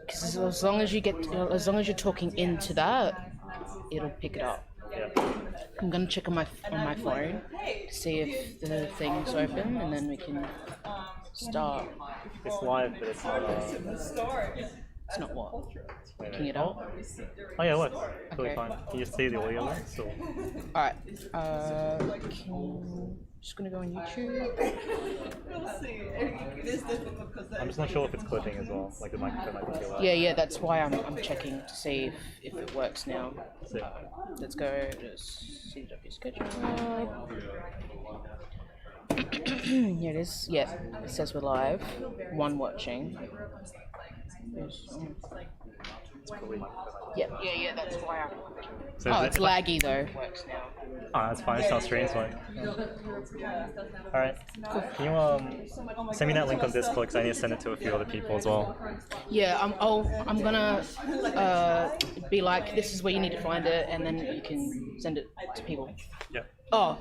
Because as long as you're talking into that, it'll pick it up. Yeah. I'm gonna check on my phone to see if the thing's open, and then we can start. It's live, but it's not. It's not what? Picking it Oh, up. oh yeah, look. Totally Okay. fine. Can you see the audio there? So. Alright. Just gonna go on YouTube. I'm just not sure if it's clipping as well. Like the microphone might be too loud. Yeah, that's why I'm checking to see if it works now. So, Let's go to CW schedule. Here it is. Yeah, it says we're live. One watching. it's probably microphone. Yeah, that's why So Oh, is it's it- laggy though. Works now. Oh, that's fine. It's not stream, it's fine. Alright. Can you send me that link on Discord because I need to send it to a few other people as well. Yeah, I'm gonna be like, this is where you need to find it, and then you can send it to people. Yeah. Oh,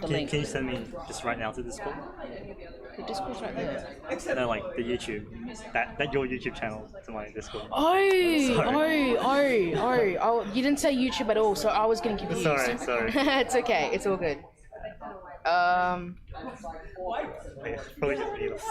the link. Can you send me just right now to Discord? The Discord's right there. No, like the YouTube, that your YouTube channel to my Discord. Oh, you didn't say YouTube at all, so I was getting confused. Sorry. It's okay, it's all good. Yeah, probably just videos.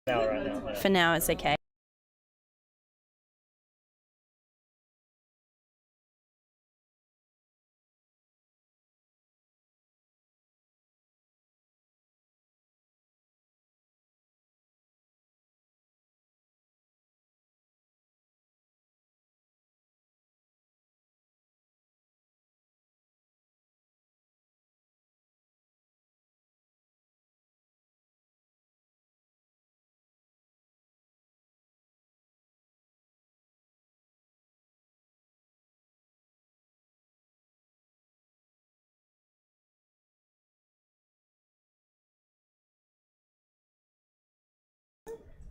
Right now. Yeah. For now, it's okay.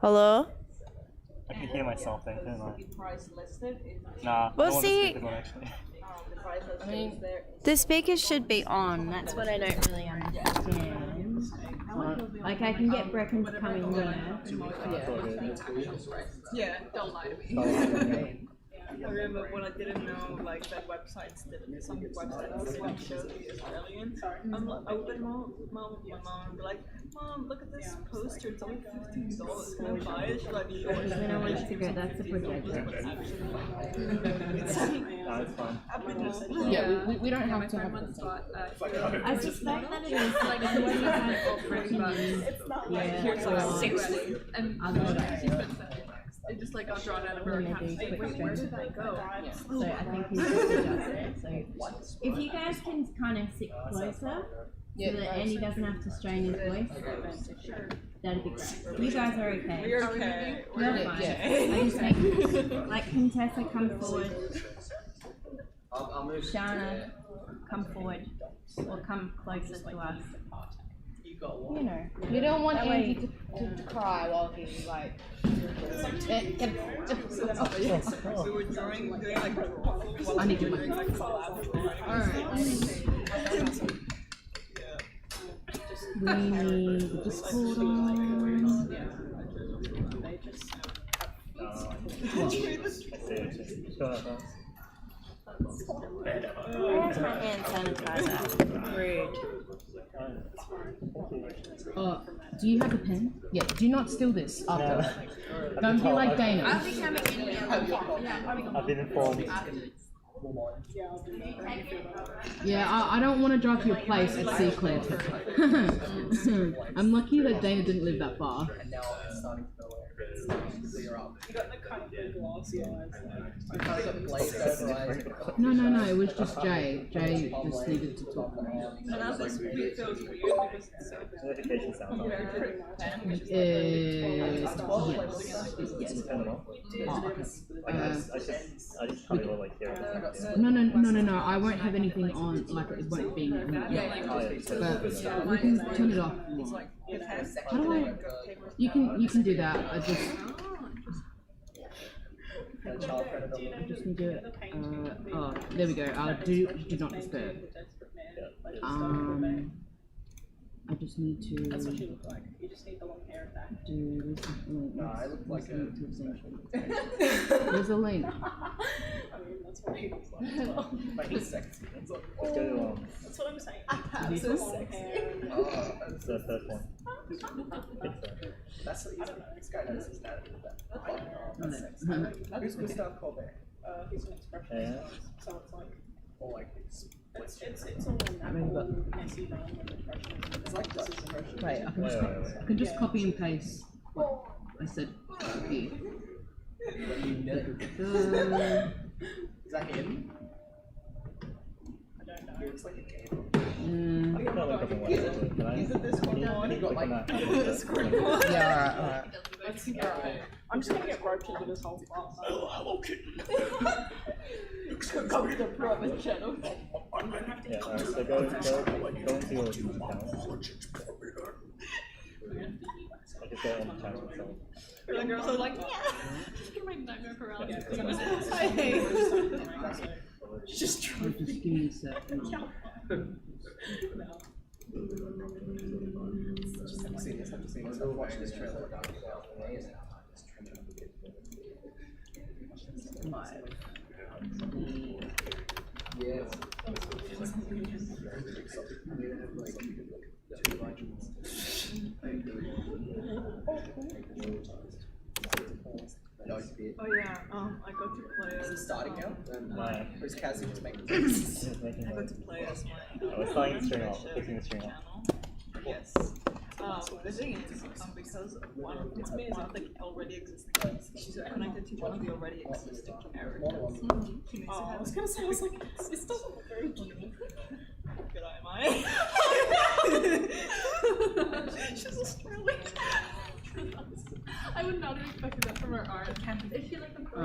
Hello? I can hear myself then, couldn't I? Nah. Well, I don't want the see- speakers on, actually. I mean, The speakers should be on. That's what I don't really understand. Like I can get Brecken to come in here. Yeah, don't lie to me. I remember when I didn't know like that websites didn't, some websites didn't show the Australians. I would get mom with my mom and be like, Mom, look at this poster, it's only $15. Can I buy it? She's like, sure. Then I want to figure out that's a projector. That's fine. yeah, we don't have to have I suspect that it is like what you have Brecken. Here's like 60. And other It just like got drawn out of her We're gonna account. do quick Wait, where did that go? So I think he's just adjusted. So if you guys can kind of sit closer, so that Andy doesn't have to strain his voice, that'd be great. You guys are okay. We're okay. You're We're fine. okay. I just make like Contessa come forward, Shana come forward, or come closer to us. You know. You don't want That Andy way- to cry while he's like. We were doing like drawings. I need to make. Alright. We need the Discord on. Where's my hand sanitizer? Rude. Do you have a pen? Yeah. Do not steal this after. Don't be like Dana. I've been informed. Yeah, I don't want to drive to your place at Sea Clear. I'm lucky that Dana didn't live that far. No, it was just Jay. Jay just needed to talk. And now this week feels weird because it's so Notification sounds on. Yes. I just probably will like hear it. No. I won't have anything on, like it won't be. But we can turn it off. How do I? You can do that. I just need to. Oh, there we go. Do not disturb. I just need to. That's what you look like. You just need the long hair back. Do this. No, I look like a. There's a link. I mean, that's what he looks like. But he's sexy. That's what I'm saying. He's so sexy. That's the first one. That's what I don't know. This guy knows his dad. Who's Gustav Colbert? He's an expression. Yeah. So it's like, Or like it's all messy though. it's like Dutch expression. Right, I can just copy and paste what I said here. Is that him? I don't know. He looks like a game. I got another couple more. Can I? Is it this one? Can you got click on like that? Discord one? Yeah, alright. Alright. I'm just gonna get roped into this whole class. Oh, hello, kitten. Come to the private channel. Yeah, alright, so go into your account. I just go on the channel itself. The girls are like, yeah. My nightmare paralysis. Just give me a second. I've seen this. I've watched this trailer. Yes. Oh yeah, I got to play Is it as starting now? No. Or is Cassie just making Just making I got noise. to play as my Oh, it's starting the stream off. Fixing the stream off. channel. Yes. The thing is, because one, it's me is not the already existing. She's connected to one of the already existing characters. I was gonna say, I was like, this doesn't look very cute. Good eye, am I? She's Australian. I would not have expected that from her art. Is she like a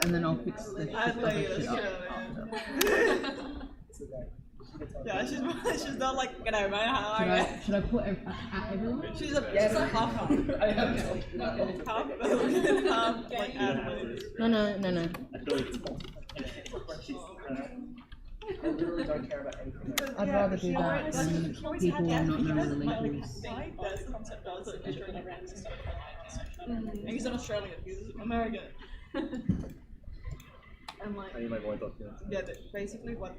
And then I'll fix the I thought you shit were up. Australian. Yeah, she's not like, good eye, man, how are you? Should I put everyone? She's a half half like animals. No. I feel like I literally don't care about anything. I'd rather do that than people not know the labels. That's the concept also in Australia. And he's an Australian, he's American. And like, I need my voice documents. yeah, basically what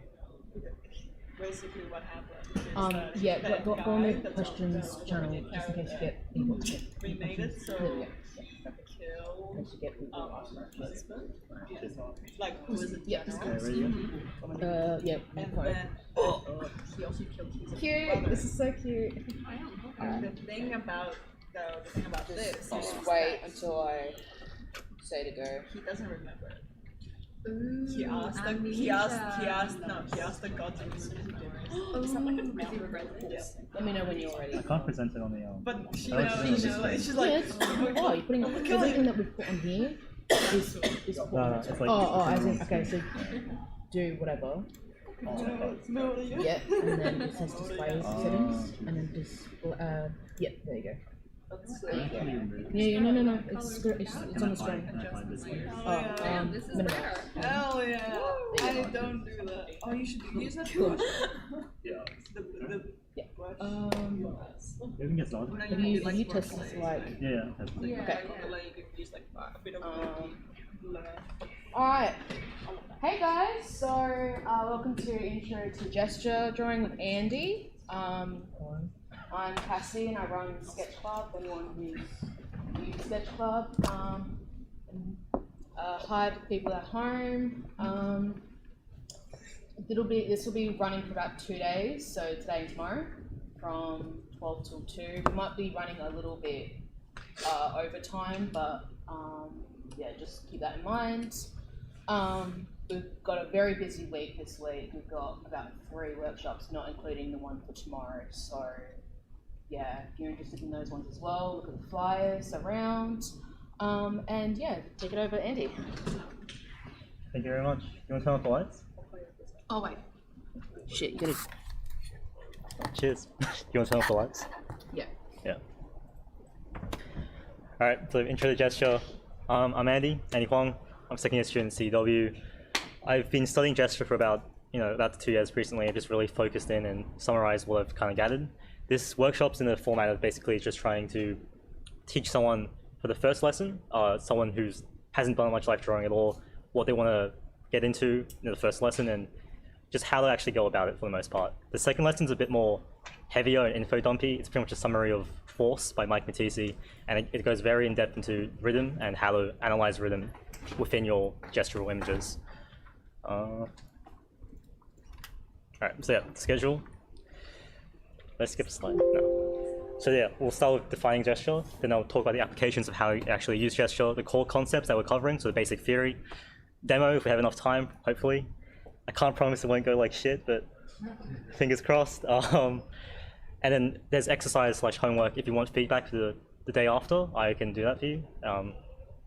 happened is Yeah, that go guy on the that's questions on the channel just in case you get people to get remade it so There we go. kill In case you get people. husband. Like who is it? Yeah. Okay, ready? Yeah. And fine. then he also killed his Cute. brother. This is so cute. The thing about this is Just that wait until I say to go. he doesn't remember it. Ooh, He asked the gods in his Let me know when you're ready. I can't present it on the But she I like to knows, see she's this like, thing. she's Yeah, like, it's, oh, you're putting everything that we've put on here is No, it's like as in, okay, so do whatever. Yeah, and then it says display settings, and then yeah, there you go. Yeah, no, it's on the screen. Minimize. hell yeah, I don't do that. Oh, you should use that. Yeah. The You can get started. Have you tested this like? Yeah. Okay. you can use like a bit of Alright. Hey guys, so welcome to Intro to Gesture Drawing with Andy. I'm Cassie and I run Sketch Club. Anyone who's new to Sketch Club, hi to people at home. This will be running for about 2 days, so today and tomorrow, from 12 till 2. We might be running a little bit over time, but yeah, just keep that in mind. We've got a very busy week this week. We've got about 3 workshops, not including the one for tomorrow. So yeah, if you're interested in those ones as well, look at the flyers around. And yeah, take it over, Andy. Thank you very much. You want to turn off the lights? Oh wait. Shit, you gotta. Cheers. You want to turn off the lights? Yeah. Yeah. Alright, so intro to gesture. I'm Andy Huang. I'm second year student at CW. I've been studying gesture for about 2 years recently. I've just really focused in and summarized what I've kind of gathered. This workshop's in the format of basically just trying to teach someone for the first lesson, someone who hasn't done much life drawing at all, what they want to get into in the first lesson and just how to actually go about it for the most part. The second lesson's a bit more heavier and info dumpy. It's pretty much a summary of Force by Mike Matisse, and it goes very in depth into rhythm and how to analyze rhythm within your gestural images. Alright, so yeah, schedule. Let's skip a slide. No. So yeah, we'll start with defining gesture, then I'll talk about the applications of how you actually use gesture, the core concepts that we're covering, so the basic theory, demo if we have enough time, hopefully. I can't promise it won't go like shit, but fingers crossed. And then there's exercise / homework. If you want feedback for the day after, I can do that for you.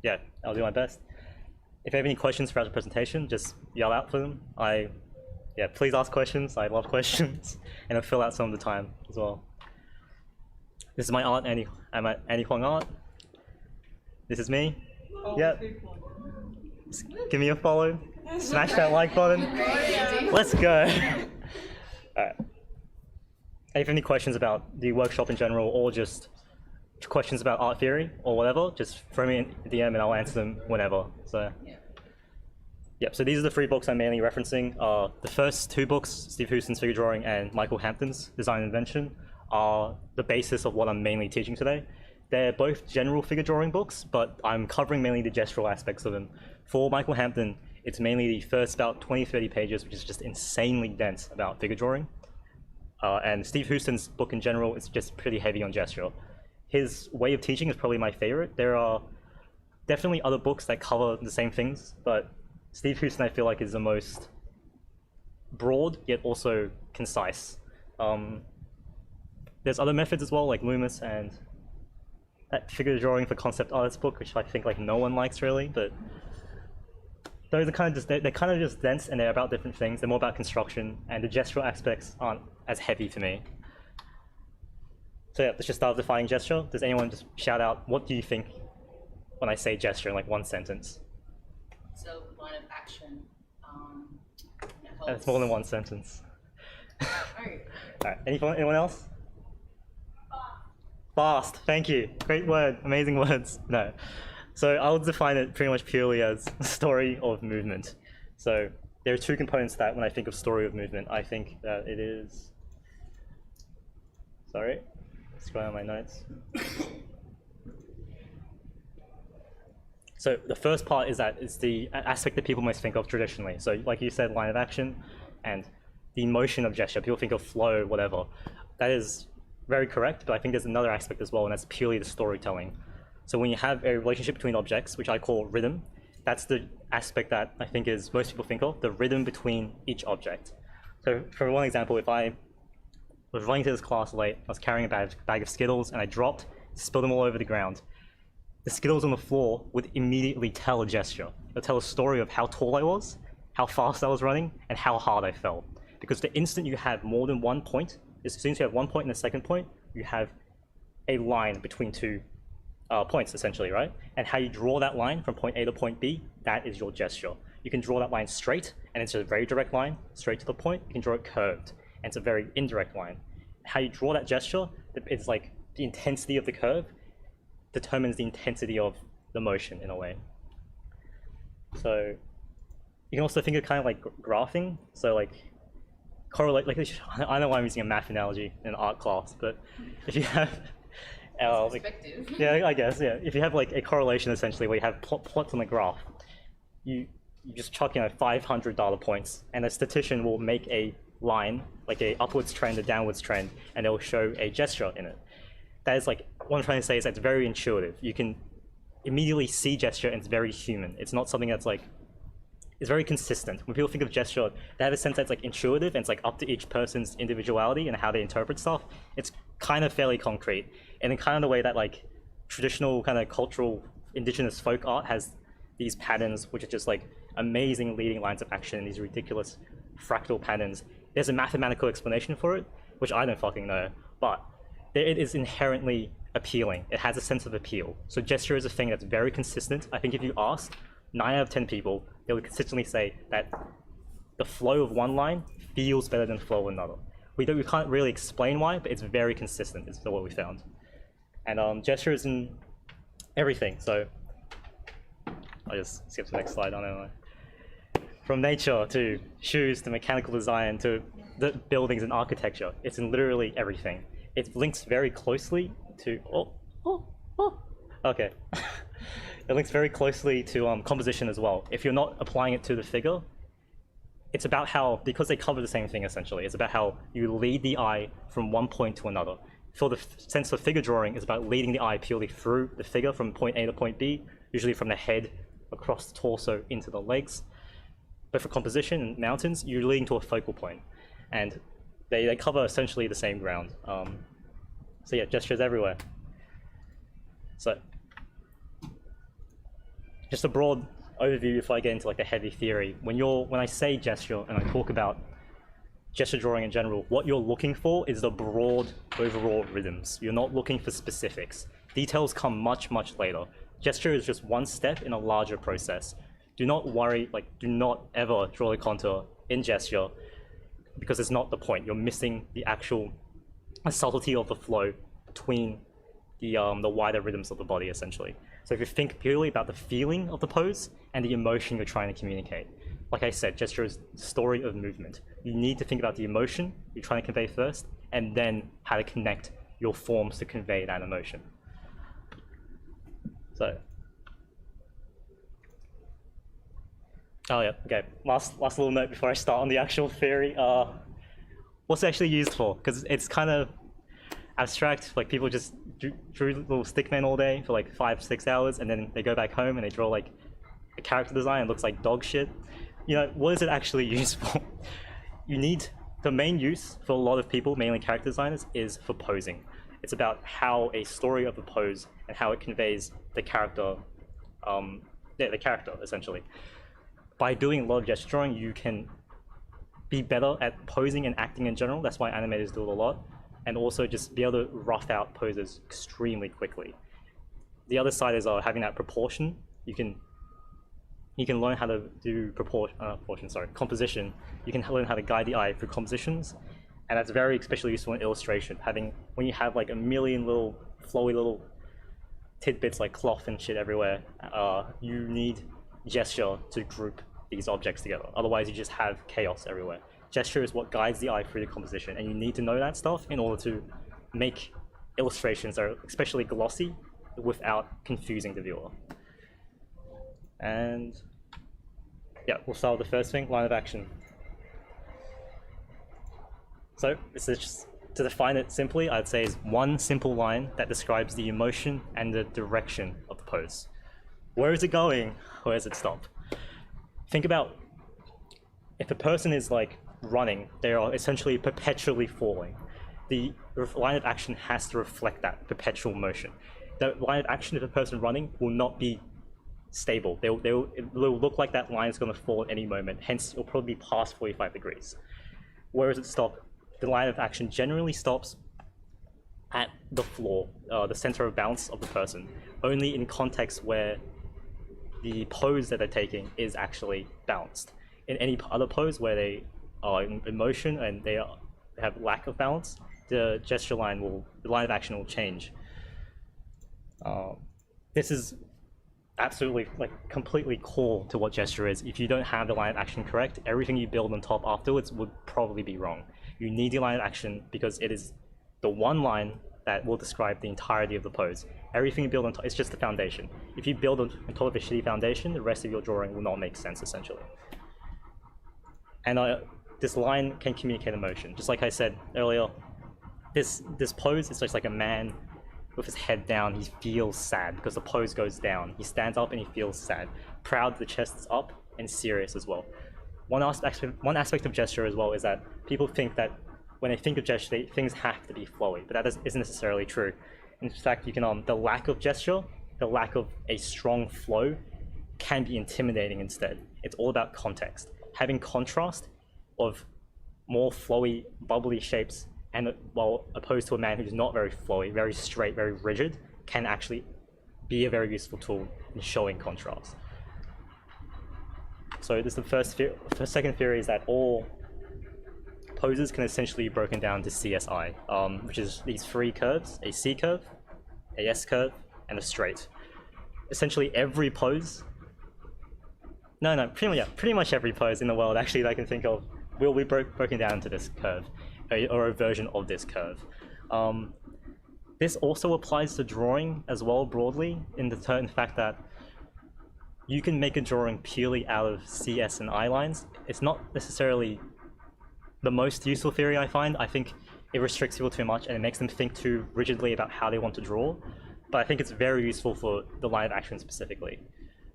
Yeah, I'll do my best. If you have any questions throughout the presentation, just yell out for them. Yeah, please ask questions. I love questions, and I'll fill out some of the time as well. This is my art, I'm at Andy Huang Art. This is me. Yep. Just give me a follow. Smash that like button. Let's go. Alright. If you have any questions about the workshop in general, or just questions about art theory or whatever, just throw me in the DM and I'll answer them whenever. So. Yep, so these are the 3 books I'm mainly referencing. The first 2 books, Steve Houston's Figure Drawing and Michael Hampton's Design and Invention, are the basis of what I'm mainly teaching today. They're both general figure drawing books, but I'm covering mainly the gestural aspects of them. For Michael Hampton, it's mainly the first about 20-30 pages, which is just insanely dense about figure drawing. And Steve Houston's book in general is just pretty heavy on gesture. His way of teaching is probably my favorite. There are definitely other books that cover the same things, but Steve Houston, I feel like, is the most broad, yet also concise. There's other methods as well, like Loomis and that figure drawing for concept artists book, which I think no one likes really, but those are kind of just dense and they're about different things. They're more about construction, and the gestural aspects aren't as heavy to me. So yeah, let's just start with defining gesture. Does anyone just shout out, what do you think when I say gesture in 1 sentence? So line of action, That's more than one sentence. Alright. Alright, anyone else? Fast, thank you. Great word, amazing words. No. So I'll define it pretty much purely as story of movement. So there are two components to that when I think of story of movement. I think that it is... Sorry, let's go on my notes. So the first part is that it's the aspect that people most think of traditionally. So like you said, line of action and the motion of gesture. People think of flow, whatever. That is very correct, but I think there's another aspect as well, and that's purely the storytelling. So when you have a relationship between objects, which I call rhythm, that's the aspect that I think is most people think of, the rhythm between each object. So for one example, if I was running to this class late, I was carrying a bag of Skittles, and I dropped, spilled them all over the ground. The Skittles on the floor would immediately tell a gesture. It would tell a story of how tall I was, how fast I was running, and how hard I fell. Because the instant you have more than 1 point, as soon as you have 1 point and a second point, you have a line between two points, essentially, right? And how you draw that line from point A to point B, that is your gesture. You can draw that line straight, and it's a very direct line, straight to the point. You can draw it curved, and it's a very indirect line. How you draw that gesture, it's like the intensity of the curve determines the intensity of the motion in a way. So you can also think of kind of like graphing. So like correlate, like I know I'm using a math analogy in art class, but if you have Perspective. yeah, I guess, yeah. If you have like a correlation essentially where you have plots on the graph, you just chuck, 500 data points, and a statistician will make a line, like a upwards trend, a downwards trend, and they'll show a gesture in it. That is like, what I'm trying to say is that it's very intuitive. You can immediately see gesture, and it's very human. It's not something that's like, it's very consistent. When people think of gesture, they have a sense that's like intuitive, and it's like up to each person's individuality and how they interpret stuff. It's kind of fairly concrete, and in kind of the way that like traditional kind of cultural indigenous folk art has these patterns, which are just like amazing leading lines of action, these ridiculous fractal patterns. There's a mathematical explanation for it, which I don't fucking know, but it is inherently appealing. It has a sense of appeal. So gesture is a thing that's very consistent. I think if you ask 9 out of 10 people, they would consistently say that the flow of one line feels better than the flow of another. We can't really explain why, but it's very consistent, is what we found. And gesture is in everything, so I'll just skip to the next slide, I don't know. From nature to shoes to mechanical design to the buildings and architecture, it's in literally everything. It links very closely to, okay. It links very closely to composition as well. If you're not applying it to the figure, it's about how, because they cover the same thing essentially, it's about how you lead the eye from one point to another. For the sense of figure drawing, it's about leading the eye purely through the figure from point A to point B, usually from the head across the torso into the legs. But for composition and mountains, you're leading to a focal point. And they cover essentially the same ground. So yeah, gestures everywhere. So, just a broad overview before I get into like the heavy theory. When I say gesture and I talk about gesture drawing in general, what you're looking for is the broad overall rhythms. You're not looking for specifics. Details come much, much later. Gesture is just one step in a larger process. Do not worry, do not ever draw a contour in gesture because it's not the point. You're missing the actual subtlety of the flow between the wider rhythms of the body, essentially. So if you think purely about the feeling of the pose and the emotion you're trying to communicate, like I said, gesture is the story of movement. You need to think about the emotion you're trying to convey first, and then how to connect your forms to convey that emotion. So, oh yeah, okay. Last little note before I start on the actual theory. What's it actually used for? Because it's kind of abstract. Like people just drew little stick men all day for like 5-6 hours, and then they go back home and they draw like a character design and looks like dog shit. What is it actually used for? The main use for a lot of people, mainly character designers, is for posing. It's about how a story of a pose and how it conveys the character, the character essentially. By doing a lot of gesture drawing, you can be better at posing and acting in general. That's why animators do it a lot. And also just be able to rough out poses extremely quickly. The other side is having that proportion. You you can learn how to do composition. You can learn how to guide the eye through compositions, and that's very especially useful in illustration. When you have like a million little flowy little tidbits like cloth and shit everywhere, you need gesture to group these objects together. Otherwise, you just have chaos everywhere. Gesture is what guides the eye through the composition, and you need to know that stuff in order to make illustrations that are especially glossy without confusing the viewer. And yeah, we'll start with the first thing, line of action. So this is just, to define it simply, I'd say is one simple line that describes the emotion and the direction of the pose. Where is it going? Where does it stop? Think about if a person is like running, they are essentially perpetually falling. The line of action has to reflect that perpetual motion. The line of action of a person running will not be stable. It will look like that line is going to fall at any moment, hence it'll probably be past 45 degrees. Where does it stop? The line of action generally stops at the floor, the center of balance of the person, only in contexts where the pose that they're taking is actually balanced. In any other pose where they are in motion and they have lack of balance, the line of action will change. This is absolutely completely core to what gesture is. If you don't have the line of action correct, everything you build on top afterwards would probably be wrong. You need the line of action because it is the one line that will describe the entirety of the pose. Everything you build on top is just the foundation. If you build on top of a shitty foundation, the rest of your drawing will not make sense essentially. And this line can communicate emotion. Just like I said earlier, this pose is just like a man with his head down. He feels sad because the pose goes down. He stands up and he feels sad. Proud, the chest is up, and serious as well. One aspect of gesture as well is that people think that when they think of gesture, things have to be flowy, but that isn't necessarily true. In fact, you can the lack of gesture, the lack of a strong flow, can be intimidating instead. It's all about context. Having contrast of more flowy, bubbly shapes, and while opposed to a man who's not very flowy, very straight, very rigid, can actually be a very useful tool in showing contrast. So this is the second theory is that all poses can essentially be broken down to CSI, which is these three curves: a C curve, a S curve, and a straight. Essentially every pose, pretty much every pose in the world actually that I can think of will be broken down into this curve, or a version of this curve. This also applies to drawing as well broadly in the fact that you can make a drawing purely out of C, S, and I lines. It's not necessarily the most useful theory I find. I think it restricts people too much and it makes them think too rigidly about how they want to draw. But I think it's very useful for the line of action specifically.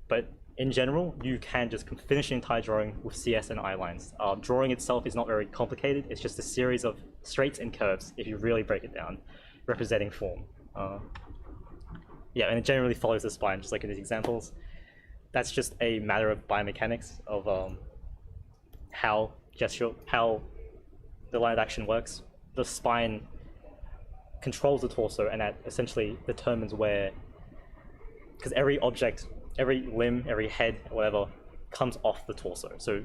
But in general, you can just finish an entire drawing with CS and I lines. Drawing itself is not very complicated. It's just a series of straights and curves, if you really break it down, representing form. Yeah, and it generally follows the spine, just like in these examples. That's just a matter of biomechanics of how the line of action works. The spine controls the torso, and that essentially determines where, because every object, every limb, every head, whatever, comes off the torso. So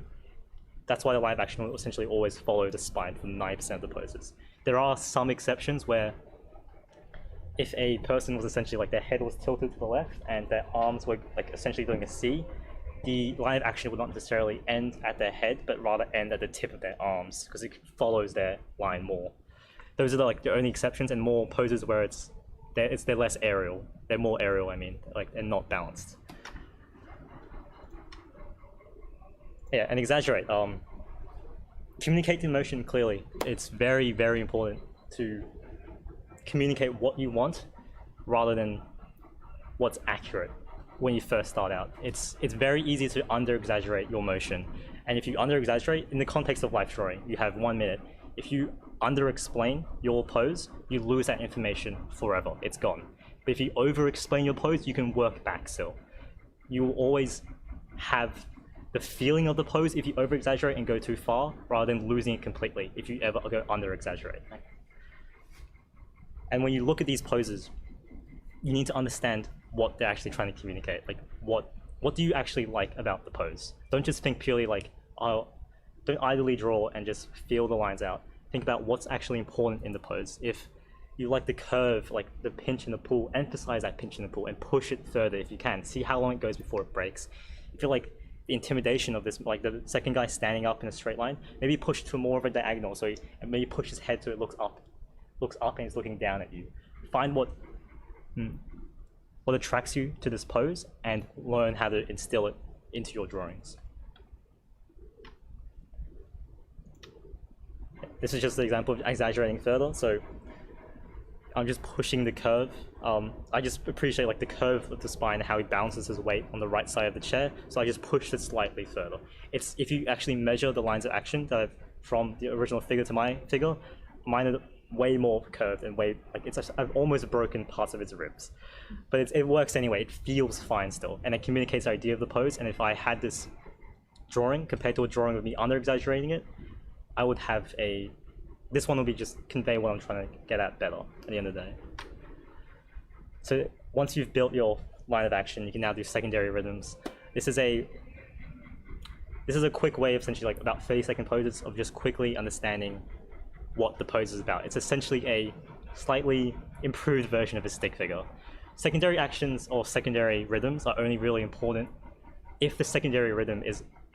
that's why the line of action will essentially always follow the spine for 90% of the poses. There are some exceptions where if a person was essentially like their head was tilted to the left and their arms were like essentially doing a C, the line of action would not necessarily end at their head, but rather end at the tip of their arms because it follows their line more. Those are the only exceptions, and more poses where they're less aerial. They're more aerial, I mean, and not balanced. Yeah, and exaggerate. Communicate the emotion clearly. It's very, very important to communicate what you want rather than what's accurate when you first start out. It's very easy to under-exaggerate your motion. And if you under-exaggerate, in the context of life drawing, you have 1 minute. If you under-explain your pose, you lose that information forever. It's gone. But if you over-explain your pose, you can work back still. You will always have the feeling of the pose if you over-exaggerate and go too far, rather than losing it completely if you ever go under-exaggerate. And when you look at these poses, you need to understand what they're actually trying to communicate, like what what do you actually like about the pose? Don't just think purely like, oh, don't idly draw and just feel the lines out. Think about what's actually important in the pose. If you like the curve, like the pinch and the pull, emphasize that pinch and the pull and push it further if you can. See how long it goes before it breaks. If you like the intimidation of this, like the second guy standing up in a straight line, maybe push to more of a diagonal, so and maybe push his head so it looks up and he's looking down at you. Find what attracts you to this pose and learn how to instill it into your drawings. This is just an example of exaggerating further. So I'm just pushing the curve. I just appreciate like the curve of the spine, how he balances his weight on the right side of the chair. So I just pushed it slightly further. It's if you actually measure the lines of action that I've, from the original figure to my figure, mine are way more curved and way like I've almost broken parts of its ribs, but it works anyway. It feels fine still, and it communicates the idea of the pose. And if I had this drawing compared to a drawing with me under exaggerating it, I would have this one will be just convey what I'm trying to get at better at the end of the day. So once you've built your line of action, you can now do secondary rhythms. This is a quick way of essentially like about 30-second poses of just quickly understanding what the pose is about. It's essentially a slightly improved version of a stick figure. Secondary actions or secondary rhythms are only really important if the secondary rhythm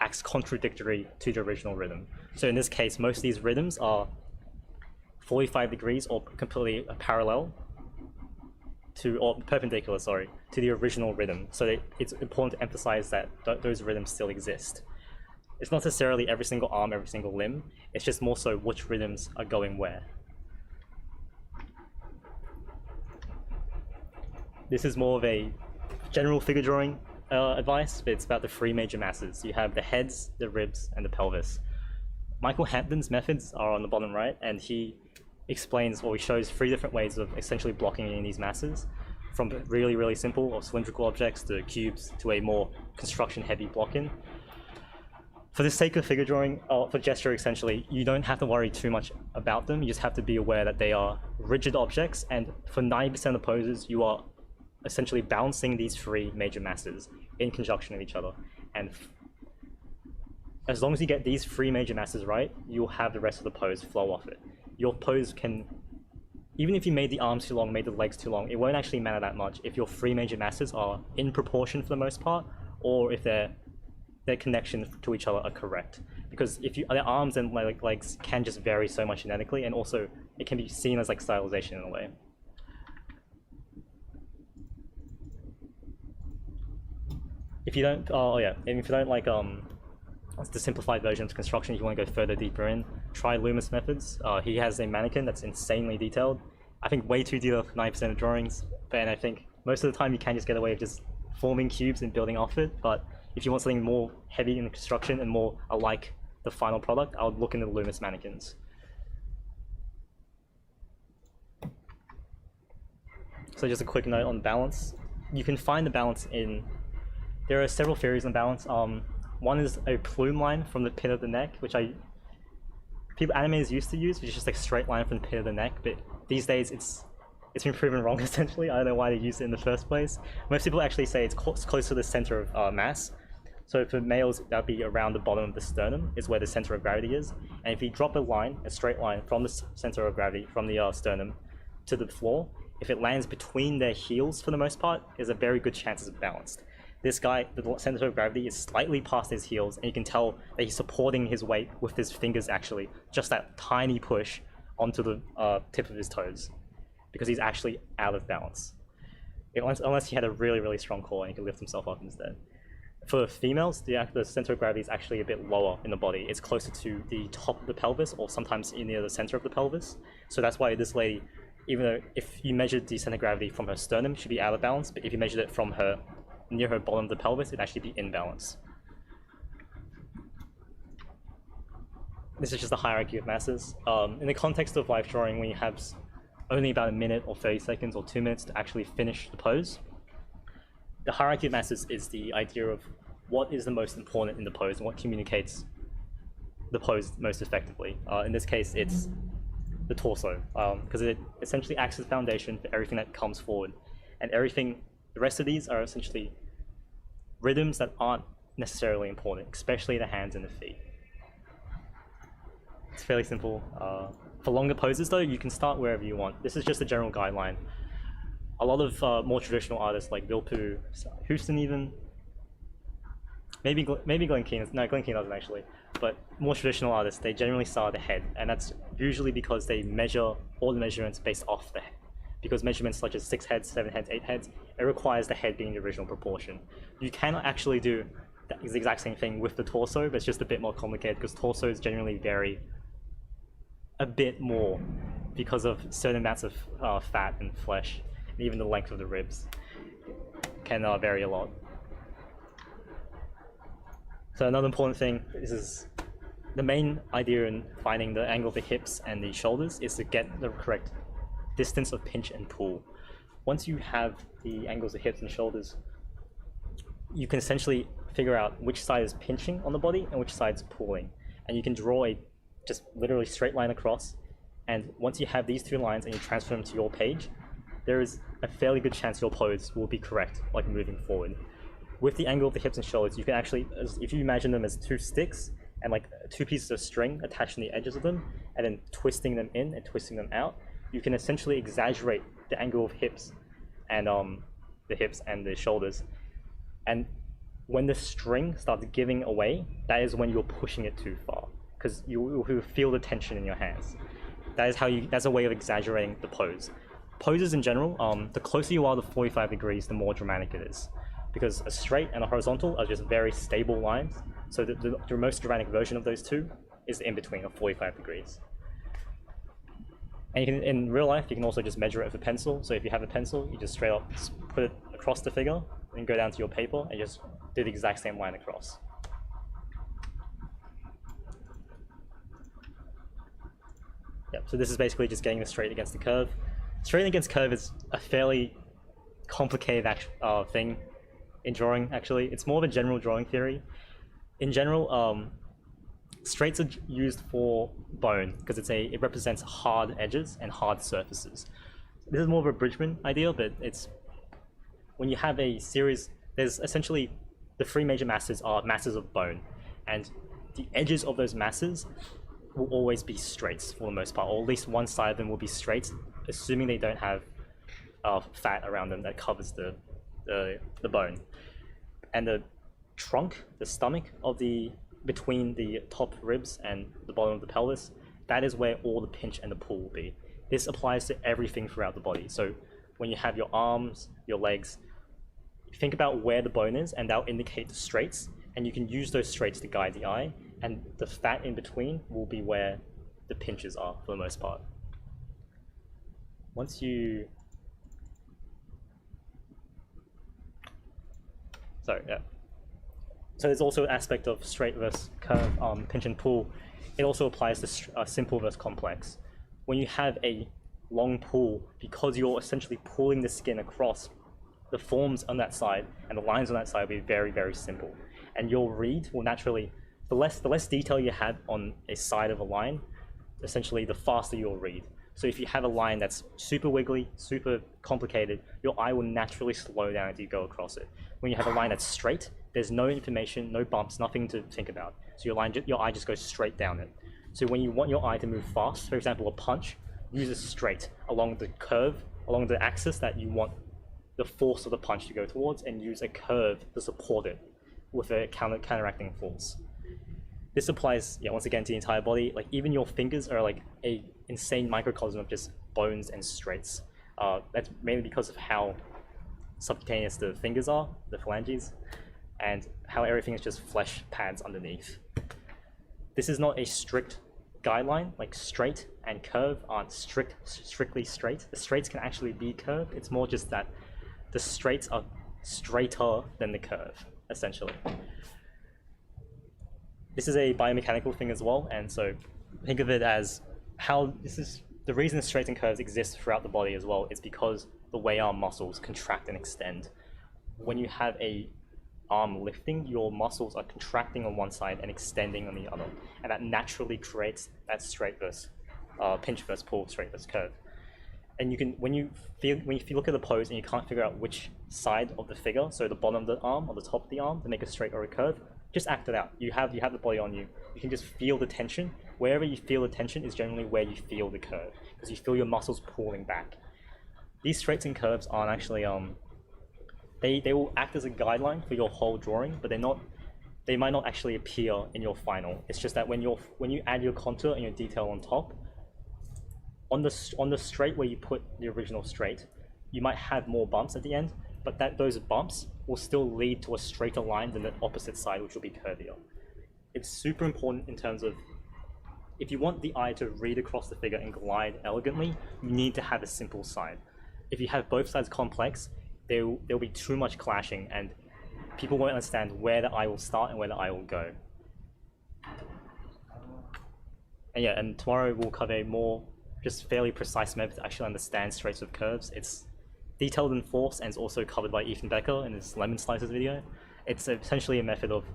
acts contradictory to the original rhythm. So in this case, most of these rhythms are 45 degrees or completely parallel to, or perpendicular, sorry, to the original rhythm. So it's important to emphasize that those rhythms still exist. It's not necessarily every single arm, every single limb. It's just more so which rhythms are going where. This is more of a general figure drawing advice, but it's about the three major masses. You have the heads, the ribs, and the pelvis. Michael Hampton's methods are on the bottom right, and he explains or he shows 3 different ways of essentially blocking in these masses, from really, really simple or cylindrical objects to cubes to a more construction-heavy block-in. For the sake of figure drawing, for gesture essentially, you don't have to worry too much about them. You just have to be aware that they are rigid objects, and for 90% of the poses, you are essentially balancing these 3 major masses in conjunction with each other. And as long as you get these 3 major masses right, you'll have the rest of the pose flow off it. Your pose can, even if you made the arms too long, made the legs too long, it won't actually matter that much if your 3 major masses are in proportion for the most part, or if their connections to each other are correct. Because if their arms and legs can just vary so much genetically, and also it can be seen as like stylization in a way. If you don't, and if you don't like the simplified version of construction, if you want to go further deeper in, try Loomis methods. He has a mannequin that's insanely detailed. I think way too detailed for 90% of drawings, but I think most of the time you can just get away with just forming cubes and building off it. But if you want something more heavy in the construction and more alike the final product, I would look into the Loomis mannequins. So just a quick note on balance. You can find the balance there are several theories on balance. One is a plume line from the pit of the neck, which animators used to use, which is just like a straight line from the pit of the neck, but these days it's been proven wrong essentially. I don't know why they used it in the first place. Most people actually say it's close to the center of mass. So for males, that would be around the bottom of the sternum is where the center of gravity is. And if you drop a straight line from the center of gravity, from the sternum to the floor, if it lands between their heels for the most part, there's a very good chance it's balanced. This guy, the center of gravity is slightly past his heels, and you can tell that he's supporting his weight with his fingers actually, just that tiny push onto the tip of his toes, because he's actually out of balance. Unless he had a really, really strong core and he could lift himself up instead. For females, the center of gravity is actually a bit lower in the body. It's closer to the top of the pelvis, or sometimes near the center of the pelvis. So that's why this lady, even though if you measured the center of gravity from her sternum, she'd be out of balance, but if you measured it from near her bottom of the pelvis, it'd actually be in balance. This is just a hierarchy of masses. In the context of life drawing, when you have only about a minute or 30 seconds or 2 minutes to actually finish the pose, the hierarchy of masses is the idea of what is the most important in the pose and what communicates the pose most effectively. In this case, it's the torso, because it essentially acts as a foundation for everything that comes forward, and the rest of these are essentially rhythms that aren't necessarily important, especially the hands and the feet. It's fairly simple. For longer poses though, you can start wherever you want. This is just a general guideline. A lot of more traditional artists like Vilpu, Houston even, maybe Glen Keane, no, Glen Keane doesn't actually, but more traditional artists, they generally start at the head, and that's usually because they measure all the measurements based off the head. Because measurements such as 6 heads, 7 heads, 8 heads, it requires the head being the original proportion. You cannot actually do the exact same thing with the torso, but it's just a bit more complicated because torsos generally vary a bit more because of certain amounts of fat and flesh, and even the length of the ribs can vary a lot. So another important thing is the main idea in finding the angle of the hips and the shoulders is to get the correct distance of pinch and pull. Once you have the angles of hips and shoulders, you can essentially figure out which side is pinching on the body and which side is pulling. And you can draw a just literally straight line across. And once you have these two lines and you transfer them to your page, there is a fairly good chance your pose will be correct, like moving forward. With the angle of the hips and shoulders, you can actually, if you imagine them as two sticks and like 2 pieces of string attached to the edges of them, and then twisting them in and twisting them out, you can essentially exaggerate the angle of hips and the shoulders. And when the string starts giving away, that is when you're pushing it too far, because you feel the tension in your hands. That's a way of exaggerating the pose. Poses in general, the closer you are to 45 degrees, the more dramatic it is, because a straight and a horizontal are just very stable lines. So the most dramatic version of those two is in between of 45 degrees. And you can, in real life, you can also just measure it with a pencil. So if you have a pencil, you just straight up put it across the figure and go down to your paper and just do the exact same line across. Yep, so this is basically just getting the straight against the curve. Straight against curve is a fairly complicated thing in drawing, actually. It's more of a general drawing theory. In general, straights are used for bone because it represents hard edges and hard surfaces. This is more of a Bridgman idea, but it's when you have a series, there's essentially the 3 major masses are masses of bone, and the edges of those masses will always be straights for the most part, or at least one side of them will be straight, assuming they don't have fat around them that covers the bone. And the trunk, the stomach of between the top ribs and the bottom of the pelvis, that is where all the pinch and the pull will be. This applies to everything throughout the body. So when you have your arms, your legs, think about where the bone is, and that'll indicate the straights, and you can use those straights to guide the eye, and the fat in between will be where the pinches are for the most part. Once you... So there's also an aspect of straight versus curve, pinch and pull. It also applies to simple versus complex. When you have a long pull, because you're essentially pulling the skin across, the forms on that side and the lines on that side will be very, very simple. And your read will naturally, the less detail you have on a side of a line, essentially the faster you'll read. So if you have a line that's super wiggly, super complicated, your eye will naturally slow down as you go across it. When you have a line that's straight, there's no information, no bumps, nothing to think about. So your eye just goes straight down it. So when you want your eye to move fast, for example, a punch, use it straight along the curve, along the axis that you want the force of the punch to go towards, and use a curve to support it with a counteracting force. This applies, once again, to the entire body. Like even your fingers are like a insane microcosm of just bones and straights. That's mainly because of how subcutaneous the fingers are, the phalanges, and how everything is just flesh pads underneath. This is not a strict guideline, like straight and curve aren't strictly straight. The straights can actually be curved. It's more just that the straights are straighter than the curve, essentially. This is a biomechanical thing as well, and so think of it as the reason straights and curves exist throughout the body as well is because the way our muscles contract and extend. When you have a arm lifting, your muscles are contracting on one side and extending on the other, and that naturally creates that straight versus pinch versus pull, straight versus curve. And you can, when you look at the pose and you can't figure out which side of the figure, so the bottom of the arm or the top of the arm, to make a straight or a curve, just act it out. You have the body on you. You can just feel the tension. Wherever you feel the tension is generally where you feel the curve, because you feel your muscles pulling back. These straights and curves aren't actually they will act as a guideline for your whole drawing, but they might not actually appear in your final. It's just that when you add your contour and your detail on top, on the straight where you put the original straight, you might have more bumps at the end, but those bumps will still lead to a straighter line than the opposite side, which will be curvier. It's super important in terms of, if you want the eye to read across the figure and glide elegantly, you need to have a simple side. If you have both sides complex, there'll be too much clashing, and people won't understand where the eye will start and where the eye will go. And yeah, and tomorrow we'll cover a more just fairly precise method to actually understand straights with curves. It's detailed in Force and it's also covered by Ethan Becker in his Lemon Slices video. It's essentially a method of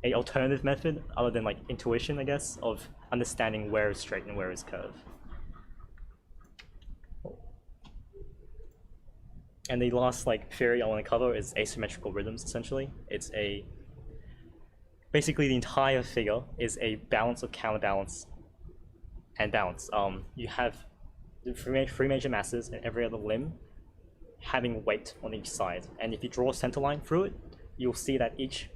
an alternative method, other than like intuition, I guess, of understanding where is straight and where is curve. And the last theory I want to cover is asymmetrical rhythms. Essentially, it's basically the entire figure is a balance of counterbalance and balance. You have the three major masses and every other limb having weight on each side. And if you draw a center line through it, you'll see that each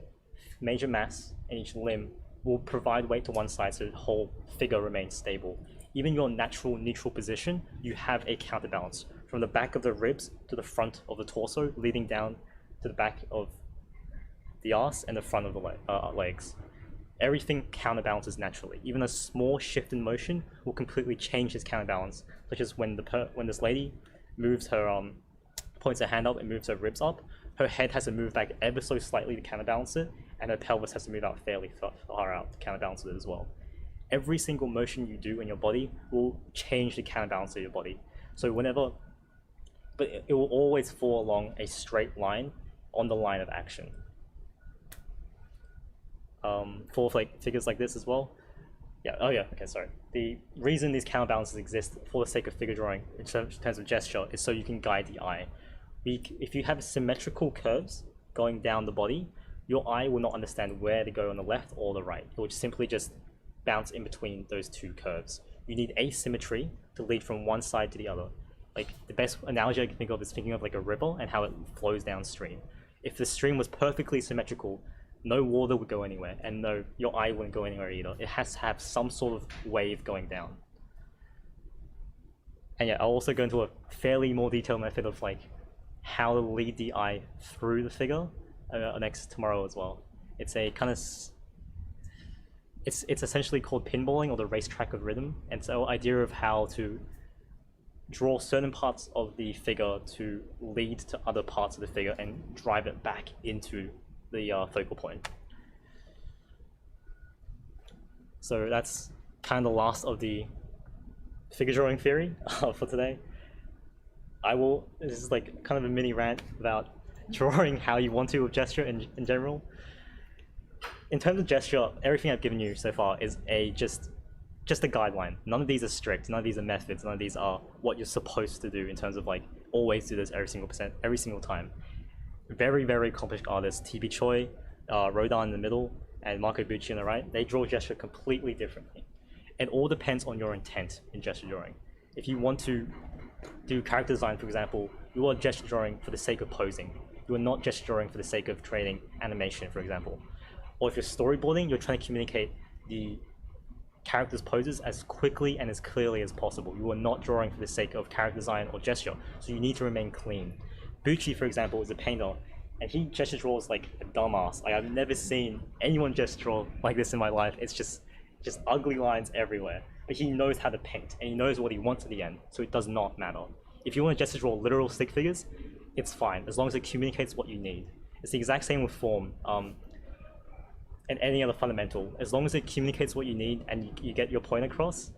major mass and each limb will provide weight to one side, so the whole figure remains stable. Even your natural neutral position, you have a counterbalance. From the back of the ribs to the front of the torso, leading down to the back of the arse and the front of the legs. Everything counterbalances naturally. Even a small shift in motion will completely change this counterbalance, such as when this lady moves her points her hand up and moves her ribs up, her head has to move back ever so slightly to counterbalance it, and her pelvis has to move out fairly far out to counterbalance it as well. Every single motion you do in your body will change the counterbalance of your body. So but it will always fall along a straight line on the line of action. For figures like this as well. The reason these counterbalances exist for the sake of figure drawing in terms of gesture is so you can guide the eye. If you have symmetrical curves going down the body, your eye will not understand where to go on the left or the right. It will simply just bounce in between those two curves. You need asymmetry to lead from one side to the other. The best analogy I can think of is thinking of a river and how it flows downstream. If the stream was perfectly symmetrical, no water would go anywhere, and your eye wouldn't go anywhere either. It has to have some sort of wave going down. And yeah, I'll also go into a fairly more detailed method of how to lead the eye through the figure tomorrow as well. It's a kind of it's essentially called pinballing, or the racetrack of rhythm, and so idea of how to draw certain parts of the figure to lead to other parts of the figure and drive it back into the focal point. So that's kind of the last of the figure drawing theory for today. This is kind of a mini rant about drawing how you want to with gesture in general. In terms of gesture, everything I've given you so far is just a guideline. None of these are strict, none of these are methods, none of these are what you're supposed to do in terms of always do this every single time. Very, very accomplished artists, T.B. Choi, Rodin in the middle, and Marco Bucci on the right, they draw gesture completely differently. It all depends on your intent in gesture drawing. If you want to do character design, for example, you are gesture drawing for the sake of posing. You are not gesture drawing for the sake of creating animation, for example. Or if you're storyboarding, you're trying to communicate the character's poses as quickly and as clearly as possible. You are not drawing for the sake of character design or gesture, so you need to remain clean. Bucci, for example, is a painter, and he gesture draws like a dumbass. I've never seen anyone gesture draw like this in my life. It's just ugly lines everywhere. But he knows how to paint, and he knows what he wants at the end, so it does not matter. If you want to gesture draw literal stick figures, it's fine, as long as it communicates what you need. It's the exact same with form, and any other fundamental. As long as it communicates what you need and you get your point across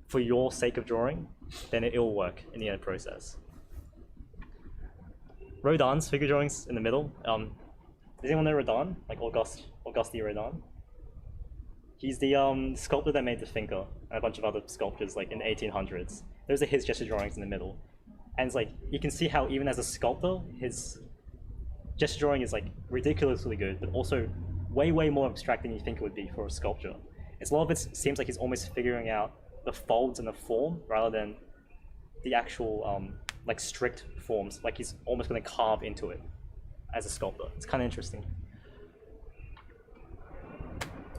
for your sake of drawing, then it will work in the end process. Rodin's figure drawings in the middle. Does anyone know Rodin? Auguste Rodin? He's the sculptor that made the Thinker. and a bunch of other sculptors like in the 1800s. Those are his gesture drawings in the middle. And it's like, you can see how even as a sculptor, his gesture drawing is like ridiculously good, but also way, way more abstract than you think it would be for a sculpture. It's a lot of it seems like he's almost figuring out the folds and the form rather than the actual like strict forms, like he's almost going to carve into it as a sculptor. It's kind of interesting.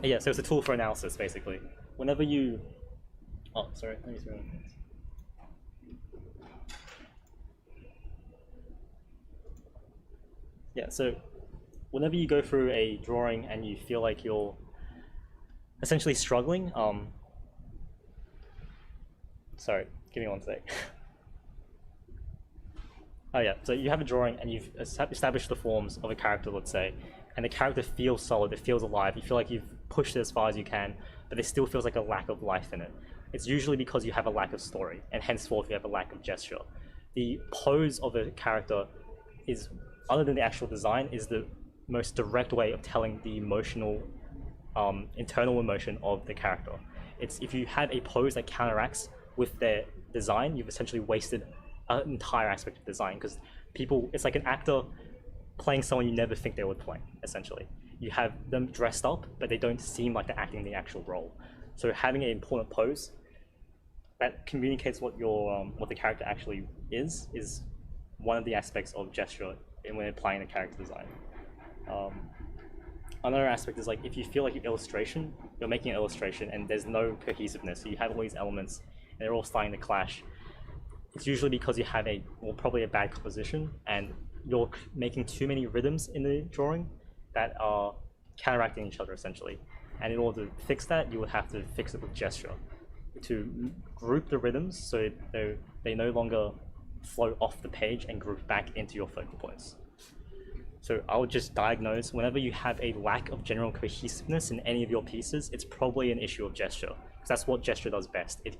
Yeah, so it's a tool for analysis, basically. Whenever you... Oh, sorry, let me throw it. Yeah, so whenever you go through a drawing and you feel like you're essentially struggling, sorry, give me one sec. Oh yeah, so you have a drawing and you've established the forms of a character, let's say, and the character feels solid, it feels alive, you feel like you've pushed it as far as you can, but there still feels like a lack of life in it. It's usually because you have a lack of story, and henceforth you have a lack of gesture. The pose of a character is, other than the actual design, is the most direct way of telling the emotional, internal emotion of the character. It's, if you have a pose that counteracts with their design, you've essentially wasted an entire aspect of design, because people, it's like an actor playing someone you never think they would play, essentially. You have them dressed up, but they don't seem like they're acting the actual role. So having an important pose that communicates what your what the character actually is one of the aspects of gesture when applying the character design. Another aspect is like if you feel like you're making an illustration and there's no cohesiveness, so you have all these elements and they're all starting to clash. It's usually because you have probably a bad composition and you're making too many rhythms in the drawing that are counteracting each other essentially. And in order to fix that, you would have to fix it with gesture to group the rhythms so they no longer flow off the page and group back into your focal points. So I would just diagnose whenever you have a lack of general cohesiveness in any of your pieces, it's probably an issue of gesture, because that's what gesture does best. It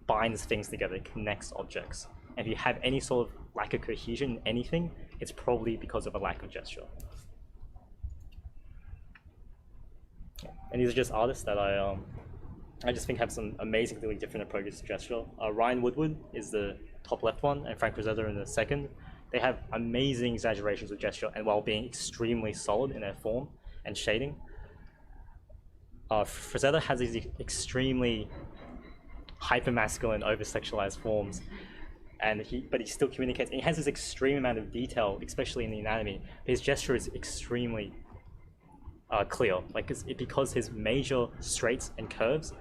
binds things together, it connects objects. And if you have any sort of lack of cohesion in anything, it's probably because of a lack of gesture. And these are just artists that I just think have some amazingly different approaches to gesture. Ryan Woodward is the top left one, and Frank Frazetta in the second. They have amazing exaggerations with gesture, and while being extremely solid in their form and shading. Frazetta has these extremely hyper-masculine, over-sexualized forms, and but he still communicates, and he has this extreme amount of detail, especially in the anatomy. His gesture is extremely clear, like because his major straights and curves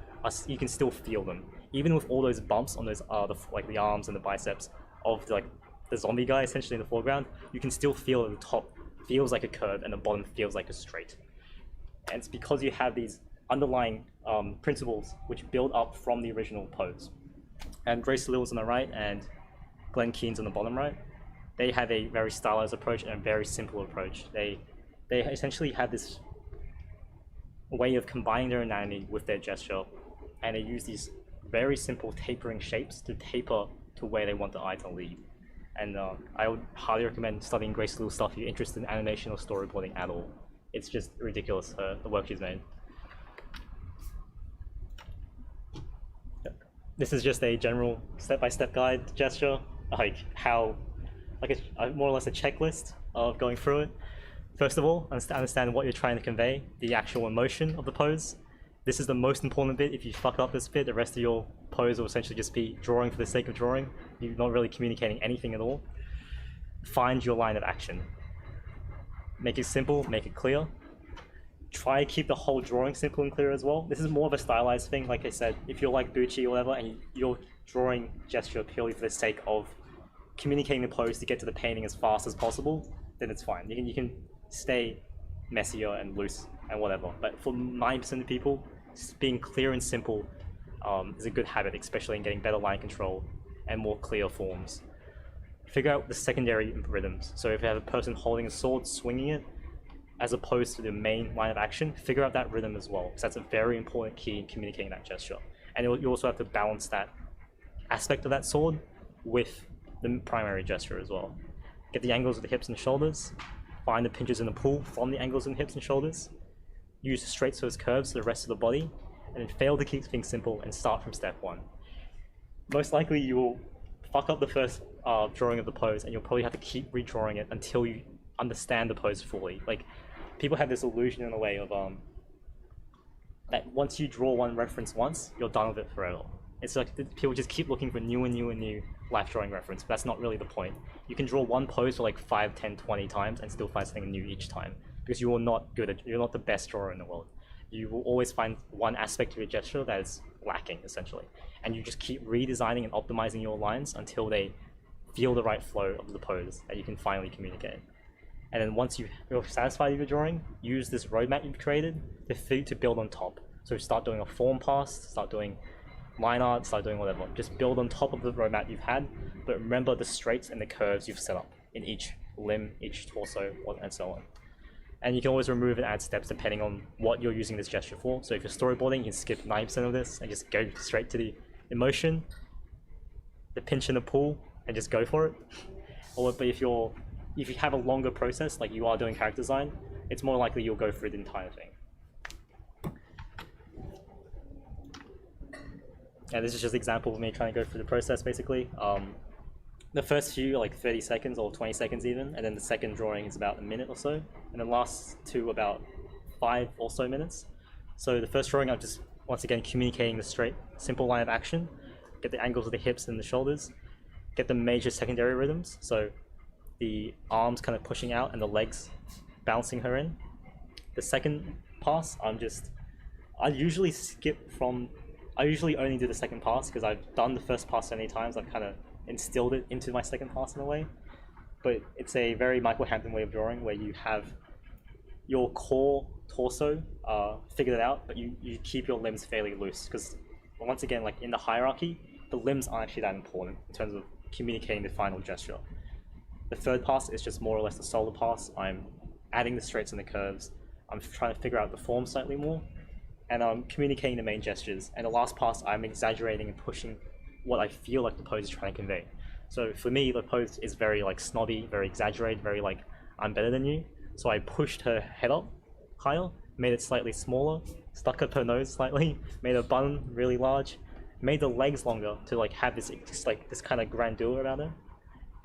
you can still feel them, even with all those bumps on those like the arms and the biceps of the zombie guy essentially in the foreground. You can still feel that the top feels like a curve and the bottom feels like a straight, and it's because you have these underlying principles which build up from the original pose. And Grace Lil's on the right and Glenn Keane's on the bottom right. They have a very stylized approach and a very simple approach. They essentially have this way of combining their anatomy with their gesture, and they use these very simple tapering shapes to taper to where they want the eye to lead. And I would highly recommend studying Grace Lil's stuff if you're interested in animation or storyboarding at all. It's just ridiculous, the work she's made. This is just a general step-by-step guide to gesture, like more or less a checklist of going through it. First of all, understand what you're trying to convey, the actual emotion of the pose. This is the most important bit. If you fuck up this bit, the rest of your pose will essentially just be drawing for the sake of drawing. You're not really communicating anything at all. Find your line of action. Make it simple, make it clear. Try to keep the whole drawing simple and clear as well. This is more of a stylized thing, like I said. If you're like Bucci or whatever, and you're drawing gesture purely for the sake of communicating the pose to get to the painting as fast as possible, then it's fine. You can stay messier and loose and whatever. But for 9% of people, being clear and simple is a good habit, especially in getting better line control and more clear forms. Figure out the secondary rhythms. So if you have a person holding a sword, swinging it, as opposed to the main line of action, figure out that rhythm as well, because that's a very important key in communicating that gesture. And you also have to balance that aspect of that sword with the primary gesture as well. Get the angles of the hips and shoulders, find the pinches in the pull from the angles in the hips and shoulders, use the straights for those curves to the rest of the body, and then fail to keep things simple and start from step 1. Most likely you will fuck up the first drawing of the pose, and you'll probably have to keep redrawing it until you understand the pose fully. Like, people have this illusion in a way of that once you draw one reference once, you're done with it forever. It's like people just keep looking for new and new and new life drawing reference, but that's not really the point. You can draw one pose for like 5, 10, 20 times and still find something new each time, because you are not good at, you're not the best drawer in the world. You will always find one aspect of your gesture that is lacking, essentially. And you just keep redesigning and optimizing your lines until they feel the right flow of the pose that you can finally communicate. And then once you're satisfied with your drawing, use this roadmap you've created to build on top. So start doing a form pass, start doing line art, start doing whatever. Just build on top of the roadmap you've had, but remember the straights and the curves you've set up in each limb, each torso, and so on. And you can always remove and add steps depending on what you're using this gesture for. So if you're storyboarding, you can skip 90% of this and just go straight to the emotion, the pinch and the pull, and just go for it. But if you have a longer process, like you are doing character design, it's more likely you'll go through the entire thing. And this is just an example of me trying to go through the process, basically. The first few, like 30 seconds or 20 seconds even, and then the second drawing is about a minute or so, and the last two about 5 or so minutes. So the first drawing, I'm just, once again, communicating the straight, simple line of action, get the angles of the hips and the shoulders, get the major secondary rhythms, so the arms kind of pushing out and the legs bouncing her in. The second pass, I usually only do the second pass because I've done the first pass so many times, I've kind of instilled it into my second pass in a way. But it's a very Michael Hampton way of drawing where you have your core torso figured out, but you keep your limbs fairly loose because, once again, like in the hierarchy, the limbs aren't actually that important in terms of communicating the final gesture. The third pass is just more or less a solo pass. I'm adding the straights and the curves. I'm trying to figure out the form slightly more, and I'm communicating the main gestures. And the last pass, I'm exaggerating and pushing what I feel like the pose is trying to convey. So for me, the pose is very like snobby, very exaggerated, very like, I'm better than you. So I pushed her head up higher, made it slightly smaller, stuck up her nose slightly, made her bun really large, made the legs longer to like have this kind of grandeur around her,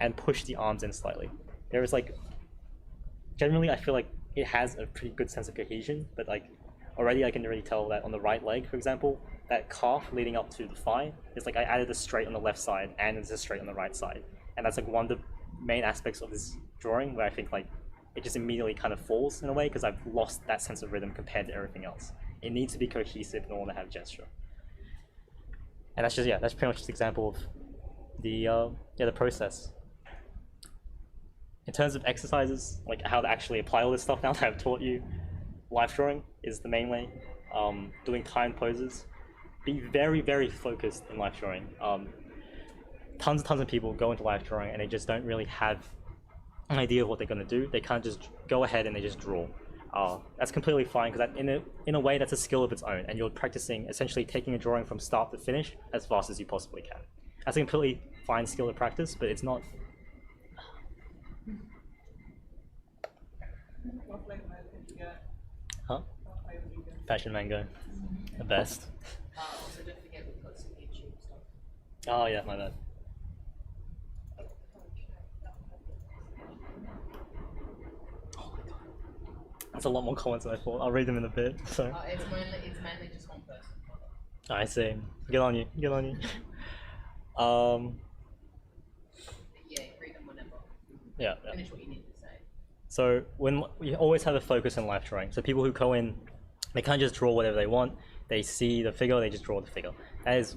and pushed the arms in slightly. There is like, generally I feel like it has a pretty good sense of cohesion, but like already I can really tell that on the right leg, for example, that calf leading up to the thigh is like I added a straight on the left side and there's a straight on the right side. And that's like one of the main aspects of this drawing where I think like it just immediately kind of falls in a way because I've lost that sense of rhythm compared to everything else. It needs to be cohesive in order to have gesture. And that's just, yeah, that's pretty much just an example of the process. In terms of exercises, like how to actually apply all this stuff now that I've taught you, life drawing is the main way. Doing timed poses. Be very, very focused in life drawing. Tons of people go into life drawing and they just don't really have an idea of what they're going to do. They can't just go ahead and they just draw. That's completely fine because in a way that's a skill of its own, and you're practicing essentially taking a drawing from start to finish as fast as you possibly can. That's a completely fine skill to practice, but it's not. What flavor did you get? Huh? What flavor did you get? Fashion mango, the best. Also, don't forget we've got some YouTube stuff. Oh yeah, my bad. Oh my god, that's a lot more comments than I thought. I'll read them in a bit. So. It's mainly just one person. I see. Get on you. Get on you. Yeah, read them whenever. Yeah. Finish what you need to say. So when we always have a focus in life drawing. So people who go in, they can't just draw whatever they want. They see the figure, they just draw the figure. That is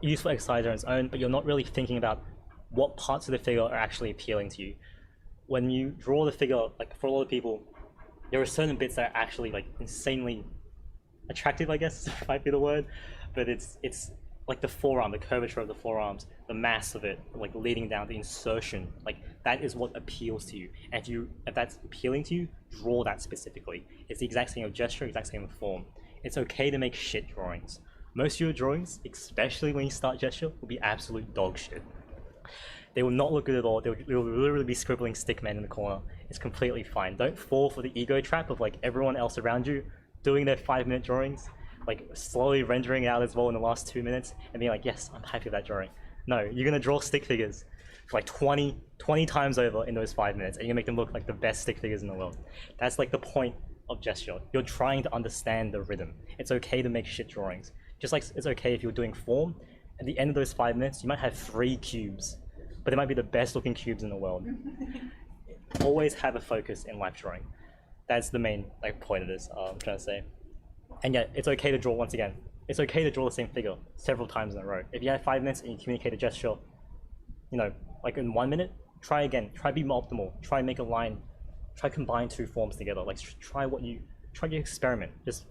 useful exercise on its own, but you're not really thinking about what parts of the figure are actually appealing to you. When you draw the figure, like for a lot of people, there are certain bits that are actually like insanely attractive, I guess might be the word, but it's like the forearm, the curvature of the forearms, the mass of it, like leading down, the insertion, like that is what appeals to you. And if that's appealing to you, draw that specifically. It's the exact same gesture, exact same form. It's okay to make shit drawings. Most of your drawings, especially when you start gesture, will be absolute dog shit. They will not look good at all. They will literally be scribbling stickmen in the corner. It's completely fine. Don't fall for the ego trap of like everyone else around you doing their 5-minute drawings. like slowly rendering out as well in the last 2 minutes and being like, yes, I'm happy with that drawing. No, you're gonna draw stick figures like 20 times over in those 5 minutes, and you're gonna make them look like the best stick figures in the world. That's like the point of gesture. You're trying to understand the rhythm. It's okay to make shit drawings. Just like it's okay if you're doing form, at the end of those 5 minutes, you might have 3 cubes, but they might be the best looking cubes in the world. Always have a focus in life drawing. That's the main like point of this, I'm trying to say. And yet, it's okay to draw, once again, it's okay to draw the same figure several times in a row. If you have 5 minutes and you communicate a gesture, you know, like in 1 minute, try again, try be more optimal, try make a line, try combine 2 forms together, like try your experiment. Just,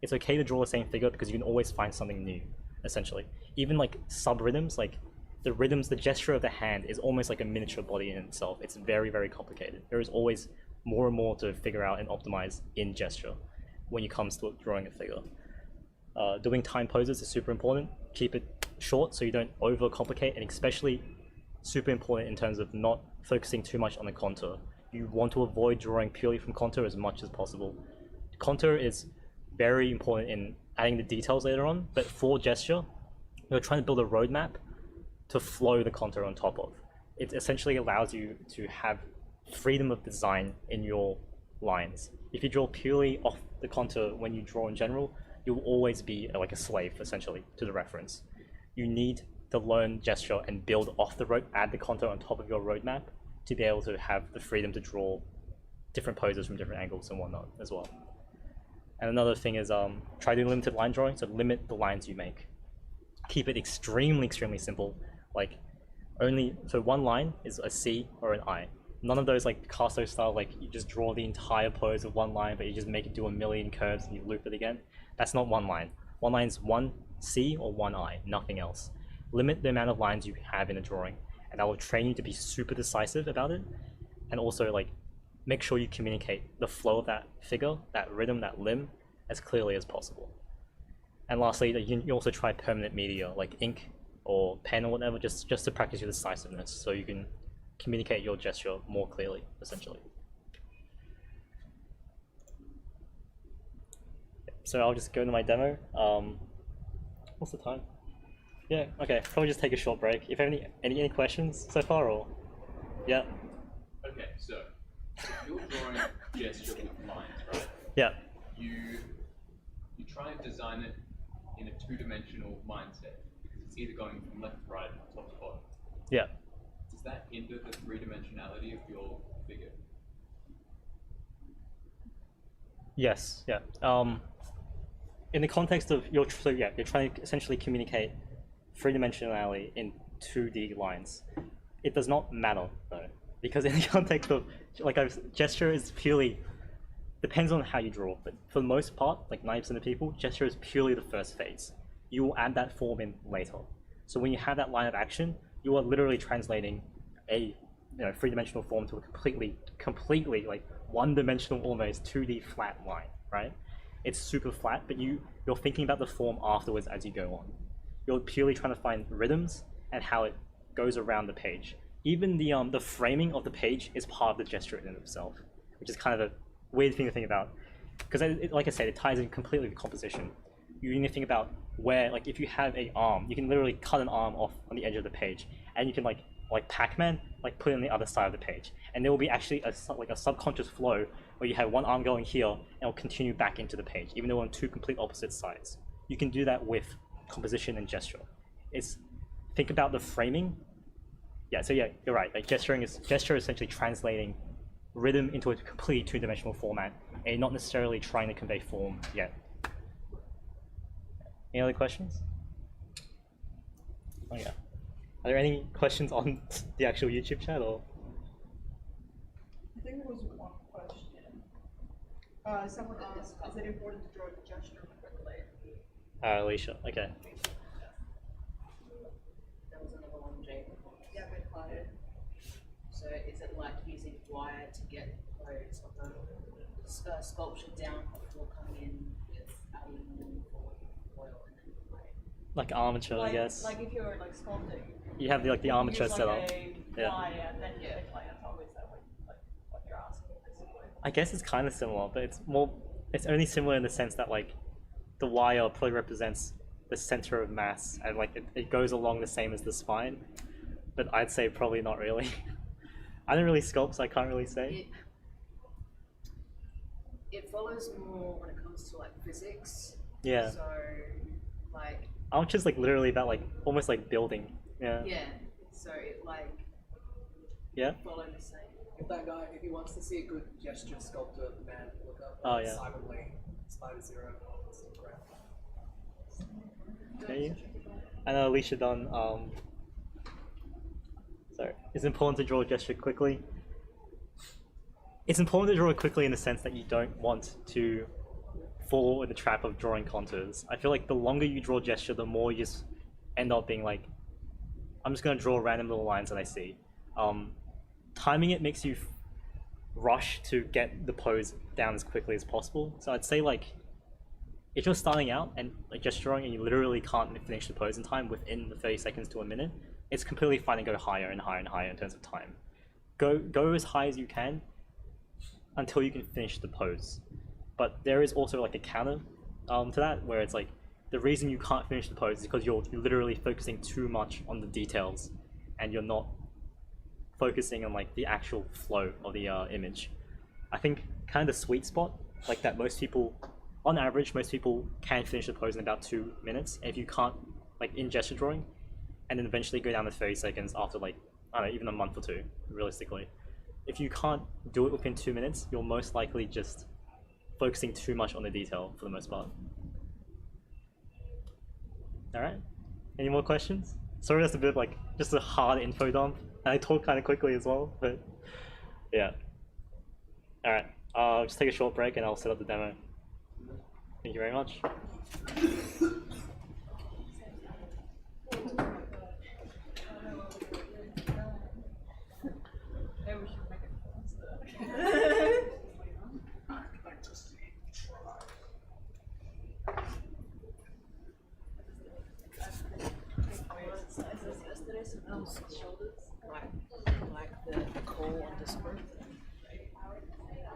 it's okay to draw the same figure because you can always find something new, essentially. Even like sub-rhythms, like the gesture of the hand is almost like a miniature body in itself. It's very, very complicated. There is always more and more to figure out and optimize in gesture when it comes to drawing a figure. Doing time poses is super important. Keep it short so you don't overcomplicate, and especially super important in terms of not focusing too much on the contour. You want to avoid drawing purely from contour as much as possible. Contour is very important in adding the details later on, but for gesture, you're trying to build a roadmap to flow the contour on top of. It essentially allows you to have freedom of design in your lines. If you draw purely off the contour when you draw in general, you'll always be like a slave, essentially, to the reference. You need to learn gesture and build off the road, add the contour on top of your roadmap to be able to have the freedom to draw different poses from different angles and whatnot as well. And another thing is try doing limited line drawing, so limit the lines you make. Keep it extremely, extremely simple. Like so one line is a C or an I. None of those like Picasso style, like you just draw the entire pose of one line, but you just make it do a million curves and you loop it again. That's not one line. One line is one C or one I, nothing else. Limit the amount of lines you have in a drawing, and that will train you to be super decisive about it. And also like make sure you communicate the flow of that figure, that rhythm, that limb, as clearly as possible. And lastly, you also try permanent media like ink or pen or whatever, just to practice your decisiveness, so you can communicate your gesture more clearly, essentially. So I'll just go into my demo. What's the time? Yeah, okay, probably just take a short break. If you have any questions so far, or yeah. Okay, so you're drawing gesture with lines, right? Yeah. You try and design it in a 2-dimensional mindset because it's either going from left to right, top to bottom. Yeah. Does that hinder the 3-dimensionality of your figure? Yes. Yeah. In the context of you're trying to essentially communicate 3-dimensionality in 2D lines. It does not matter though, because in the context of gesture is purely depends on how you draw, but for the most part, like 90% of people, gesture is purely the first phase. You will add that form in later. So when you have that line of action, you are literally translating a 3-dimensional form to a completely like 1-dimensional, almost 2D flat line, right? It's super flat, but you're thinking about the form afterwards as you go on. You're purely trying to find rhythms and how it goes around the page. Even the framing of the page is part of the gesture in itself, which is kind of a weird thing to think about, because like I said, it ties in completely with composition. You need to think about where, like if you have an arm, you can literally cut an arm off on the edge of the page, and you can like Pac-Man, like put it on the other side of the page, and there will be actually a subconscious flow where you have one arm going here and it'll continue back into the page, even though on 2 complete opposite sides. You can do that with composition and gesture. Think about the framing. Yeah, so yeah, you're right. Like gesture is essentially translating rhythm into a completely 2-dimensional format, and not necessarily trying to convey form yet. Any other questions? Oh yeah. Are there any questions on the actual YouTube chat, or? I think there was one question. Someone asked, is it important to draw the gesture quickly? Alicia, okay. There was another one, Jake. Yeah, bit clouded. So is it like using wire to get clothes of the sculpture down before coming in with adding oil and then clay? Like armature, I guess. Like if you're like sculpting. You have the armature use set up. Yeah. And then you get clay on top. Is that what you're asking basically? I guess it's kind of similar, but it's only similar in the sense that like the wire probably represents the center of mass, and like it goes along the same as the spine. But I'd say probably not really. I don't really sculpt, so I can't really say. It follows more when it comes to like physics. Yeah. So, like. Arch is like literally about like almost like building. Yeah. Yeah. So it like. Yeah. Follow the same. If that guy, if he wants to see a good gesture sculptor, man, look up Oh, yeah. Simon Lee, Spider Zero, Instagram. Okay. I know Alicia done. Sorry. It's important to draw a gesture quickly. It's important to draw it quickly in the sense that you don't want to fall in the trap of drawing contours. I feel like the longer you draw gesture, the more you just end up being like, I'm just going to draw random little lines that I see. Timing it makes you rush to get the pose down as quickly as possible. So I'd say like, if you're starting out and like just drawing and you literally can't finish the pose in time within the 30 seconds to a minute, it's completely fine to go higher and higher and higher in terms of time. Go as high as you can until you can finish the pose. But there is also like a counter to that, where it's like the reason you can't finish the pose is because you're literally focusing too much on the details and you're not focusing on like the actual flow of the image. I think kind of the sweet spot, like that most people, on average, most people can finish the pose in about 2 minutes. And if you can't, like in gesture drawing, and then eventually go down to 30 seconds after like, I don't know, even a month or two, realistically. If you can't do it within 2 minutes, you're most likely just focusing too much on the detail for the most part. Alright, any more questions? Sorry that's a bit like, just a hard info dump. And I talk kind of quickly as well, but yeah. Alright, just take a short break and I'll set up the demo. Thank you very much. Maybe we should make it faster. Like the call on Discord.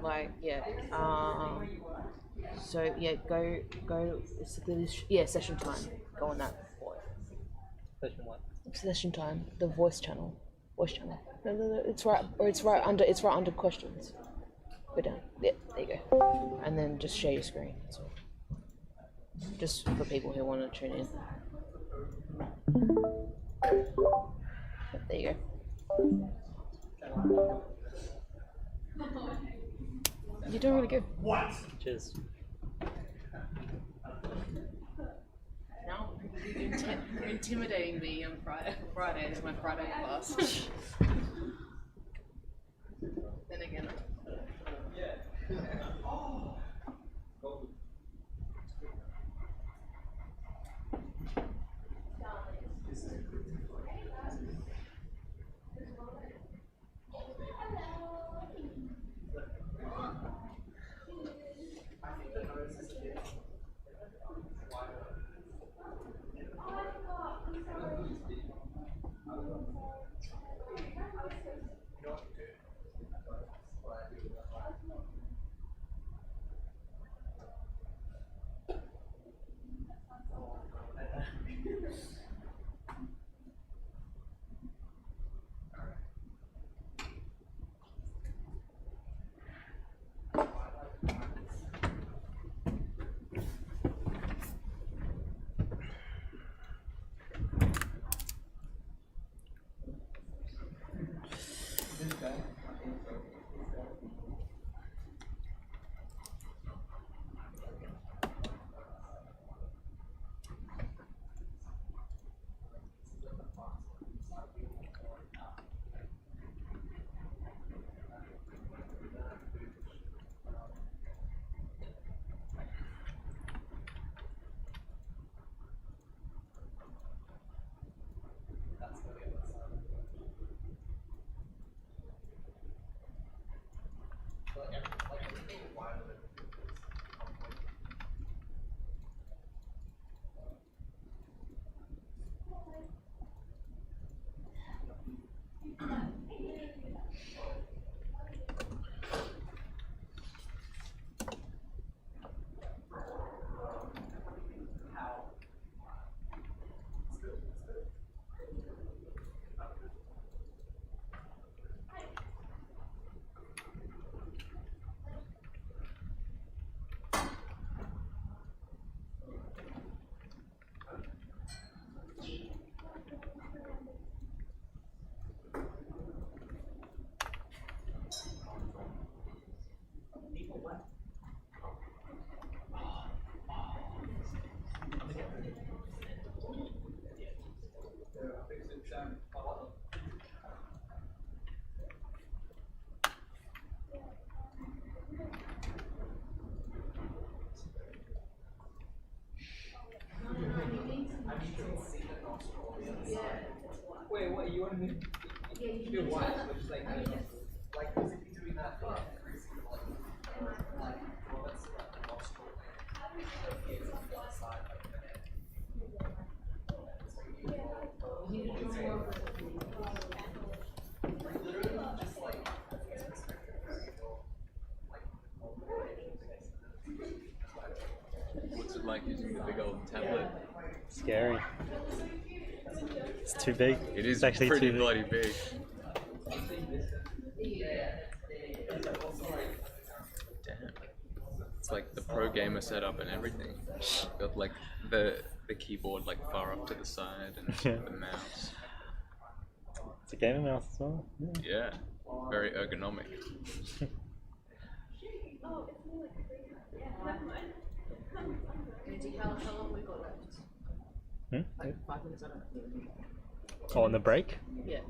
Like yeah. So yeah, go. Yeah, session time. Go on that. Session what? Session time. The voice channel. Voice channel. No. It's right. Or it's right under. It's right under questions. Go down. Yeah, there you go. And then just share your screen. That's all. Just for people who want to tune in. There you go. You're doing really good. What? Cheers. Now you're intimidating me on Friday. It's my Friday class. Then again. Wait, what you want me to do? Why? Just like because if you're doing that, well, that's the nostril. It's on the other side, like the neck. Literally, just like. What's it like using the big old tablet? Scary. It's too big. It is It's actually pretty too big. bloody big. Damn. It's like the pro gamer setup and everything. Got like the keyboard like far up to the side and Yeah. the mouse. It's a gaming mouse as well. Yeah. Yeah, very ergonomic. Andy, how long we got left? Like 5 minutes, I don't know. Oh, on the break? Yeah.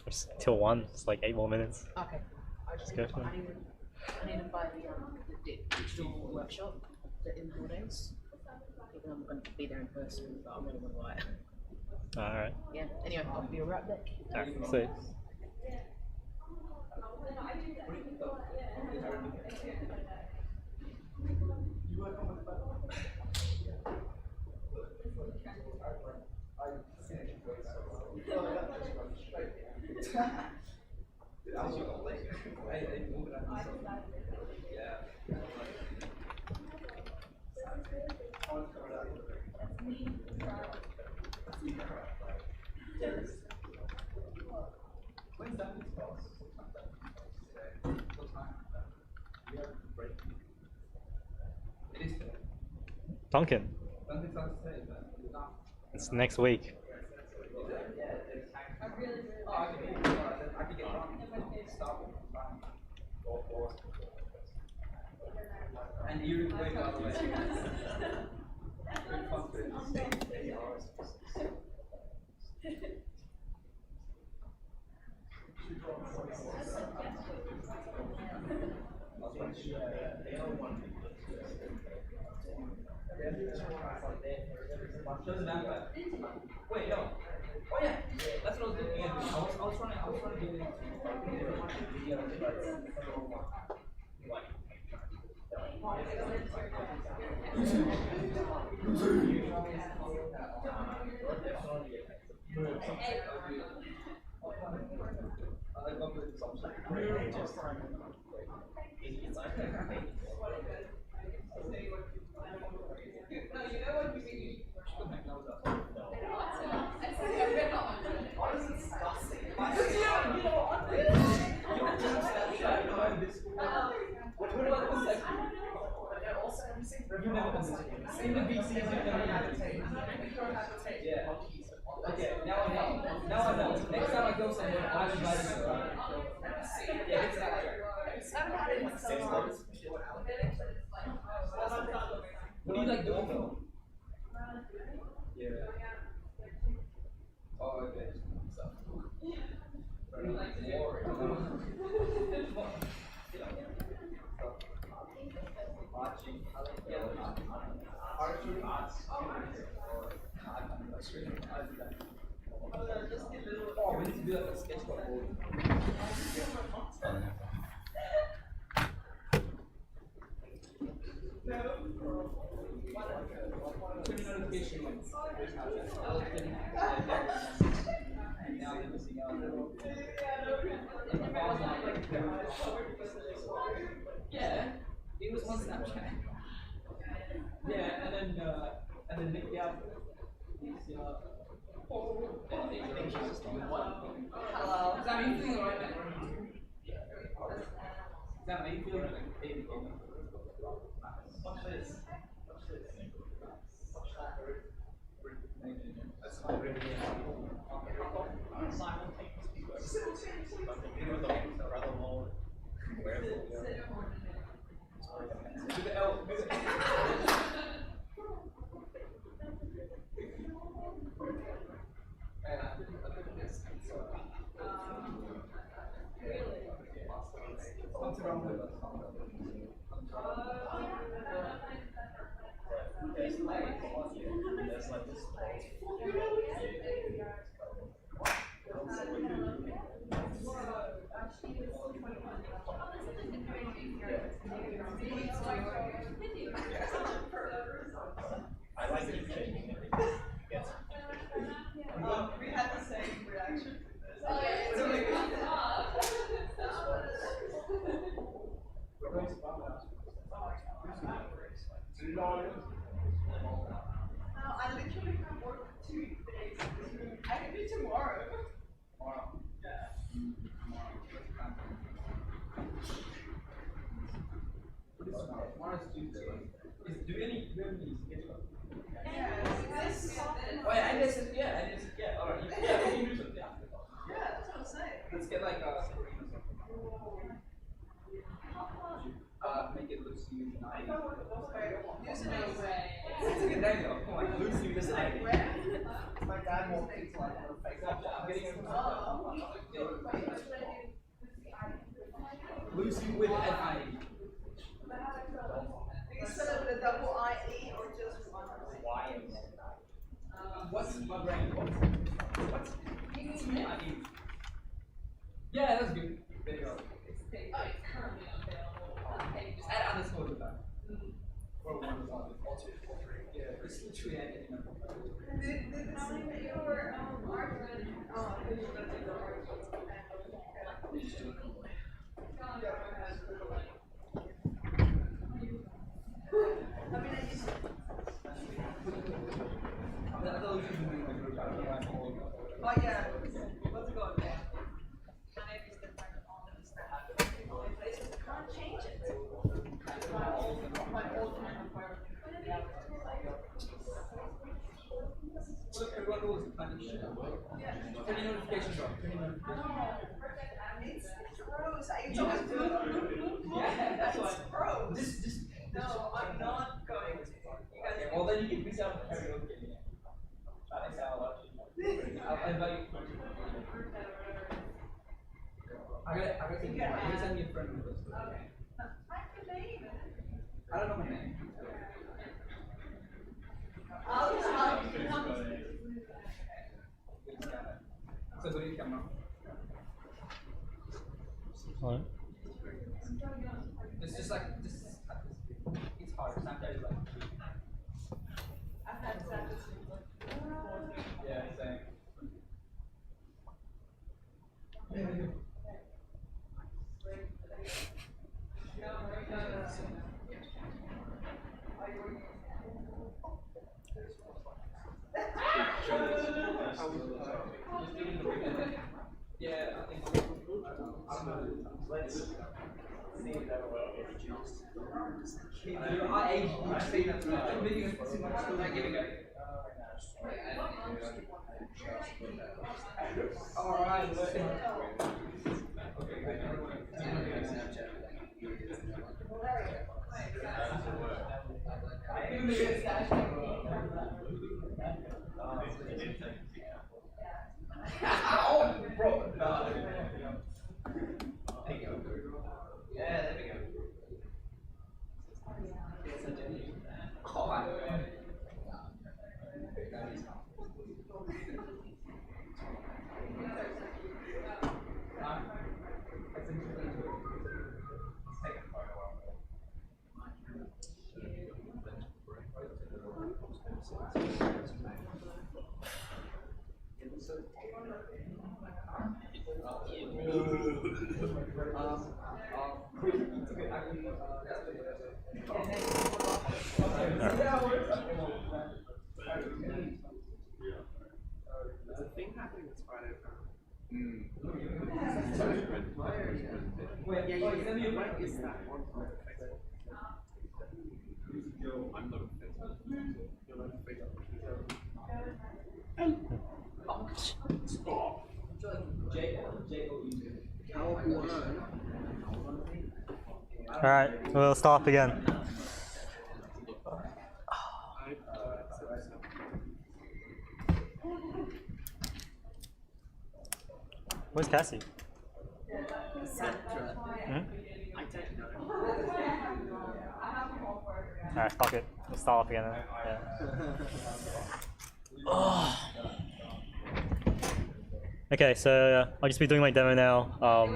It's till 1. It's like 8 more minutes. Okay. I just Go for it. I need to buy the digital workshop, the indoor days. Even though I'm going to be there in person, but I'm really going to buy it. Alright. Yeah. Anyway, I'll be right back. Alright, see. Duncan. It's next week. And you wake up like doesn't matter. Wait, no. Oh yeah, that's what I was looking at. I was trying to get Yeah. Okay, now I know. Now I know. Next time I go somewhere, I'm invited to yeah, exactly. What do you like doing though? Yeah. Oh, okay. Oh, we need to do like a sketchbook board. Turn your notification on. Now they're missing out. Yeah, it was on Snapchat. Yeah, and then Nick Gao. Hello. Is that how you feeling right now? Is that how you feeling right now? Baby. Watch this. Watch this. Watch that. That's not really do the L. Do the We had the same reaction. I literally have work for 2 days. I can do tomorrow. Tomorrow's Tuesday. Do we have any schedule? Yeah. Oh yeah, yeah, alright. Yeah, we can do something. Yeah, that's what I'm saying. Let's get like make it look smooth and I Use it anyway. it's a good name though. Come on, look smooth and I My dad walked into like a fake I'm getting it. Lucy with an I. You can spell it with a double IE or just one. What's my brain? What's I? Yeah, that's good. There you go. Just add underscore to that. Or one or two or three. Yeah, it's literally anything. Oh yeah. What's it called? Can't change it. Look, everyone knows the kind of shit. Turn your notifications off. Turn your notifications It's gross. It's always good. Yeah, that's why. It's gross. Just. No, I'm not going to. You guys Well, then you can miss out on the karaoke. That's how I'll invite you. I got you can send me a friend request. Okay. What's your name? I don't know my name. I'll So, where do you come from? What? It's just like, it's hard. Snapchat is like, I've had Snapchat. yeah, same. Yeah, I think. Let's see that I age you say that I'm making it too much to like giving it. Alright, oh, bro. Yeah, there we go. Oh, my God. There's a thing happening this Friday. Wait, yeah, What is that one? I'm not You're not Alright, we'll stop again. Where's Cassie? Sandra. Hmm? I don't know. Alright, fuck it. We'll start off again. Yeah. Oh. Okay, so I'll just be doing my demo now.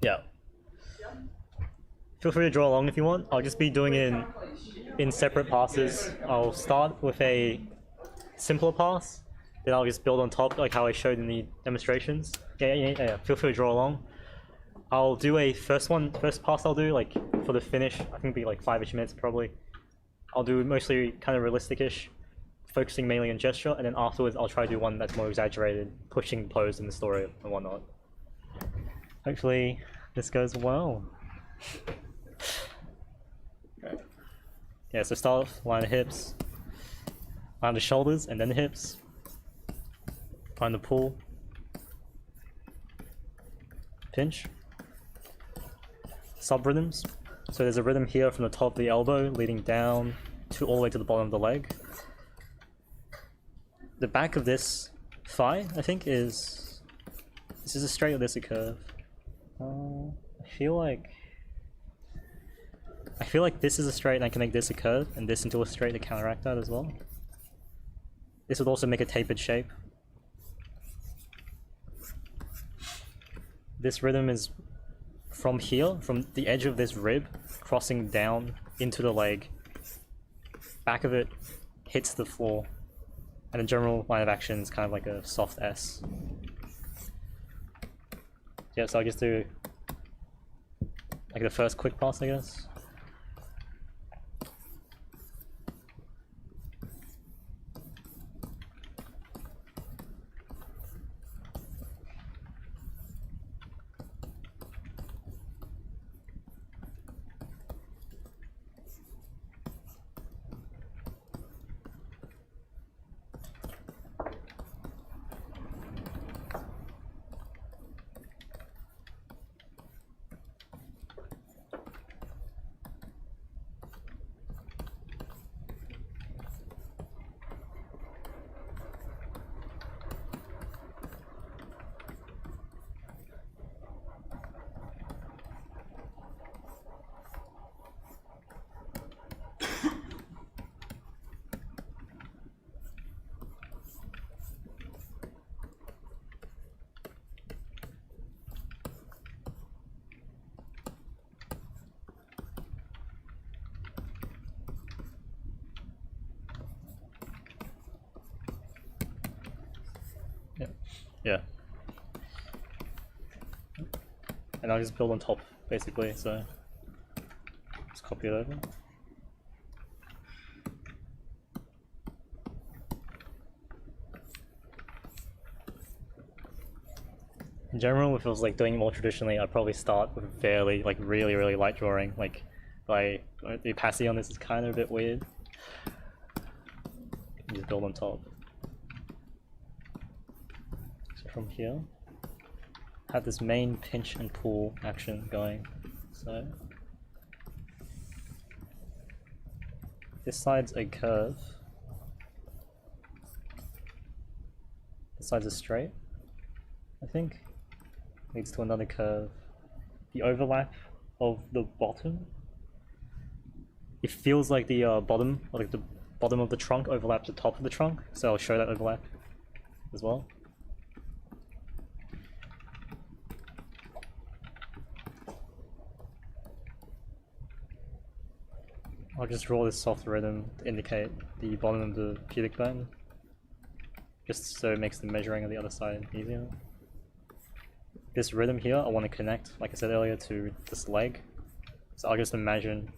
Yeah. Feel free to draw along if you want. I'll just be doing it in separate passes. I'll start with a simpler pass, then I'll just build on top like how I showed in the demonstrations. Yeah. Feel free to draw along. I'll do a first pass I'll do like for the finish. I think it'll be like 5-ish minutes probably. I'll do mostly kind of realistic-ish, focusing mainly on gesture, and then afterwards I'll try to do one that's more exaggerated, pushing pose in the story and whatnot. Hopefully this goes well. Yeah, so start off, line the hips, line the shoulders, and then the hips. Find the pull. Pinch. Sub-rhythms. So there's a rhythm here from the top of the elbow leading down to all the way to the bottom of the leg. The back of this thigh, I think, is... This is a straight or this a curve? I feel like this is a straight and I can make this a curve and this into a straight to counteract that as well. This would also make a tapered shape. This rhythm is from here, from the edge of this rib, crossing down into the leg. Back of it hits the floor. And the general line of action is kind of like a soft S. Yeah, so I'll just do like the first quick pass, I guess. Yeah. And I'll just build on top, basically, so just copy it over. In general, if it was like doing it more traditionally, I'd probably start with fairly, like really light drawing. Like, the opacity on this is kind of a bit weird. Just build on top. From here, have this main pinch and pull action going. So this side's a curve. This side's a straight, I think. Leads to another curve. The overlap of the bottom, it feels like the bottom of the trunk overlaps the top of the trunk, so I'll show that overlap as well. I'll just draw this soft rhythm to indicate the bottom of the pubic bone, just so it makes the measuring of the other side easier. This rhythm here I want to connect, like I said earlier, to this leg. So I'll just imagine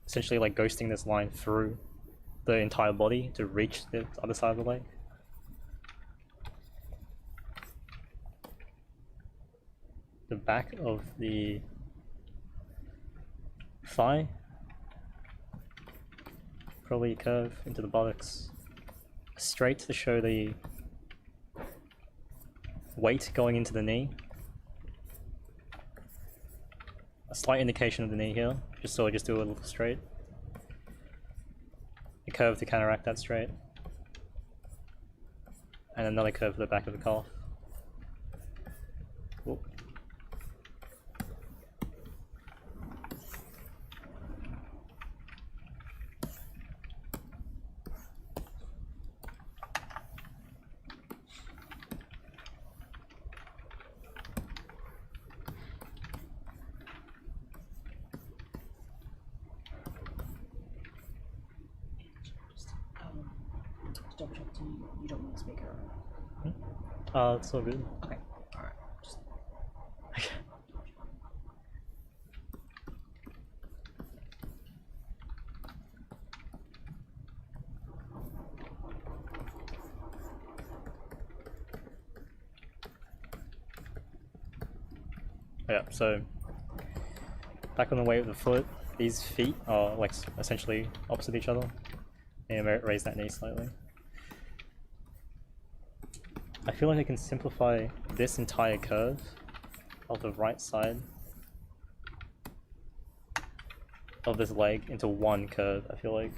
essentially like ghosting this line through the entire body to reach the other side of the leg. The back of the thigh, probably curve into the buttocks, straight to show the weight going into the knee. A slight indication of the knee here, just so I just do a little straight. A curve to counteract that straight. And another curve to the back of the calf. Whoop. double check. You don't want to speak it? It's all good. Okay. All right. Just Yeah, so back on the weight of the foot, these feet are like essentially opposite each other. And raise that knee slightly. I feel like I can simplify this entire curve of the right side of this leg into one curve, I feel like.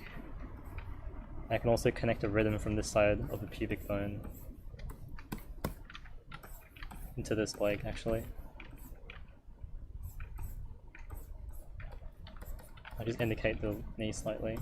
I can also connect a rhythm from this side of the pubic bone into this leg, actually. I just indicate the knee slightly.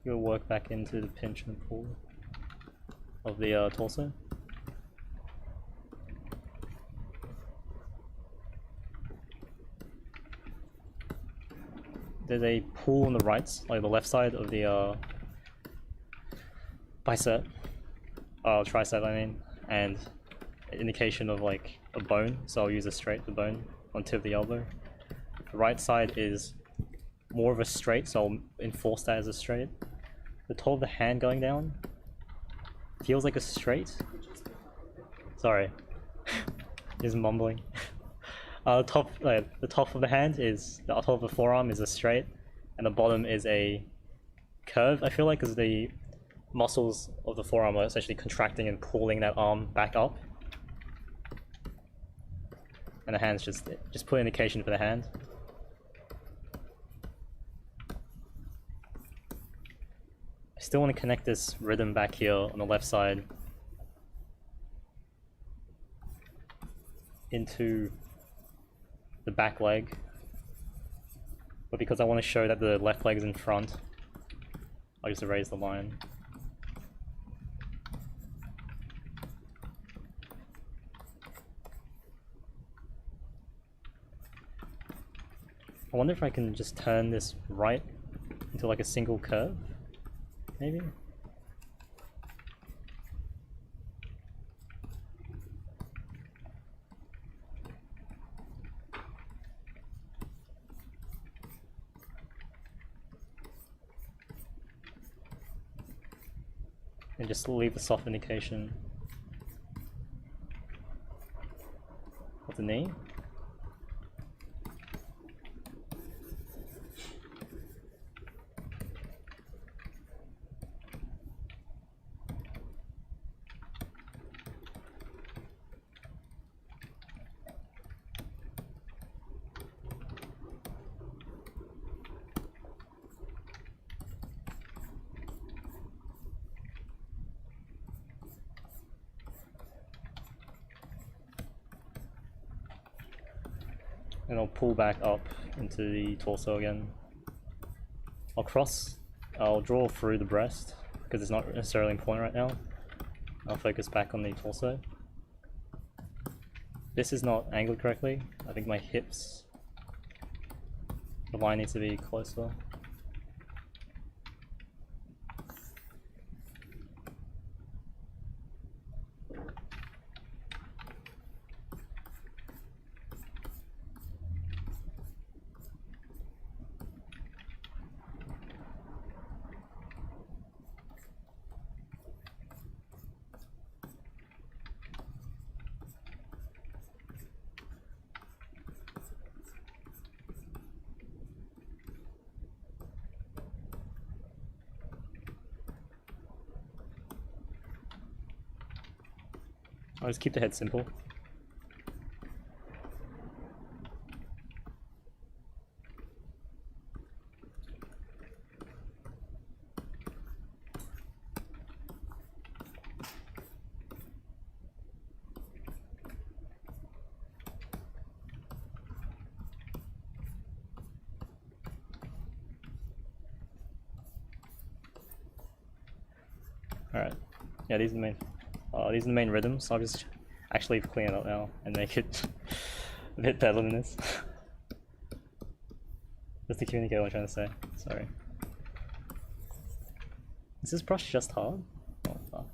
You'll work back into the pinch and pull of the torso. There's a pull on the right, like the left side of the bicep, tricep I mean, and an indication of like a bone, so I'll use the bone on tip of the elbow. The right side is more of a straight, so I'll enforce that as a straight. The toe of the hand going down feels like a straight. Sorry, just mumbling. The top of the hand is the top of the forearm is a straight, and the bottom is a curve. I feel like because the muscles of the forearm are essentially contracting and pulling that arm back up, and the hand's just put indication for the hand. I still want to connect this rhythm back here on the left side into the back leg, but because I want to show that the left leg is in front, I'll just erase the line. I wonder if I can just turn this right into like a single curve, maybe? And just leave the soft indication of the knee. And I'll pull back up into the torso again. I'll draw through the breast, because it's not necessarily important right now. I'll focus back on the torso. This is not angled correctly. I think my hips, the line needs to be closer. I'll just keep the head simple. Alright. Yeah, these are the main rhythms. I'll just actually clean it up now and make it a bit better than this. Just to communicate what I'm trying to say. Sorry. Is this brush just hard? Oh, fuck.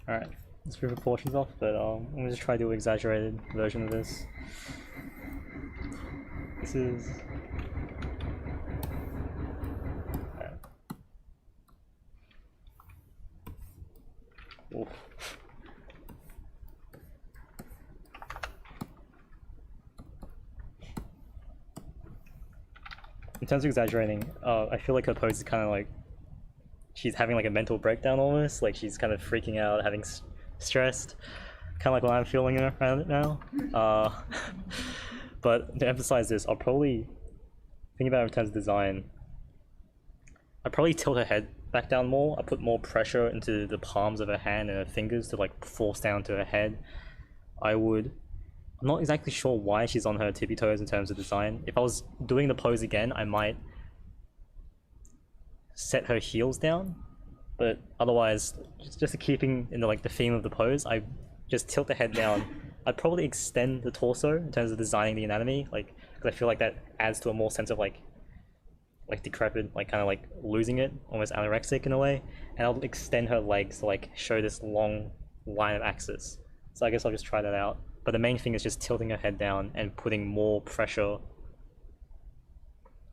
Alright, let's move proportions off, but I'm gonna just try to do an exaggerated version of this. This is... Alright. Oof. in terms of exaggerating, I feel like her pose is kind of like she's having like a mental breakdown almost. Like she's kind of freaking out, having stressed, kind of like what I'm feeling around it now. But to emphasize this, I'll probably think about it in terms of design. I'd probably tilt her head back down more. I put more pressure into the palms of her hand and her fingers to like force down to her head. I'm not exactly sure why she's on her tippy toes in terms of design. If I was doing the pose again, I might set her heels down, but otherwise, just keeping in the theme of the pose, I just tilt the head down. I'd probably extend the torso in terms of designing the anatomy, like because I feel like that adds to a more sense of like decrepit, like kind of like losing it, almost anorexic in a way. And I'll extend her legs to like show this long line of axis. So I guess I'll just try that out. But the main thing is just tilting her head down and putting more pressure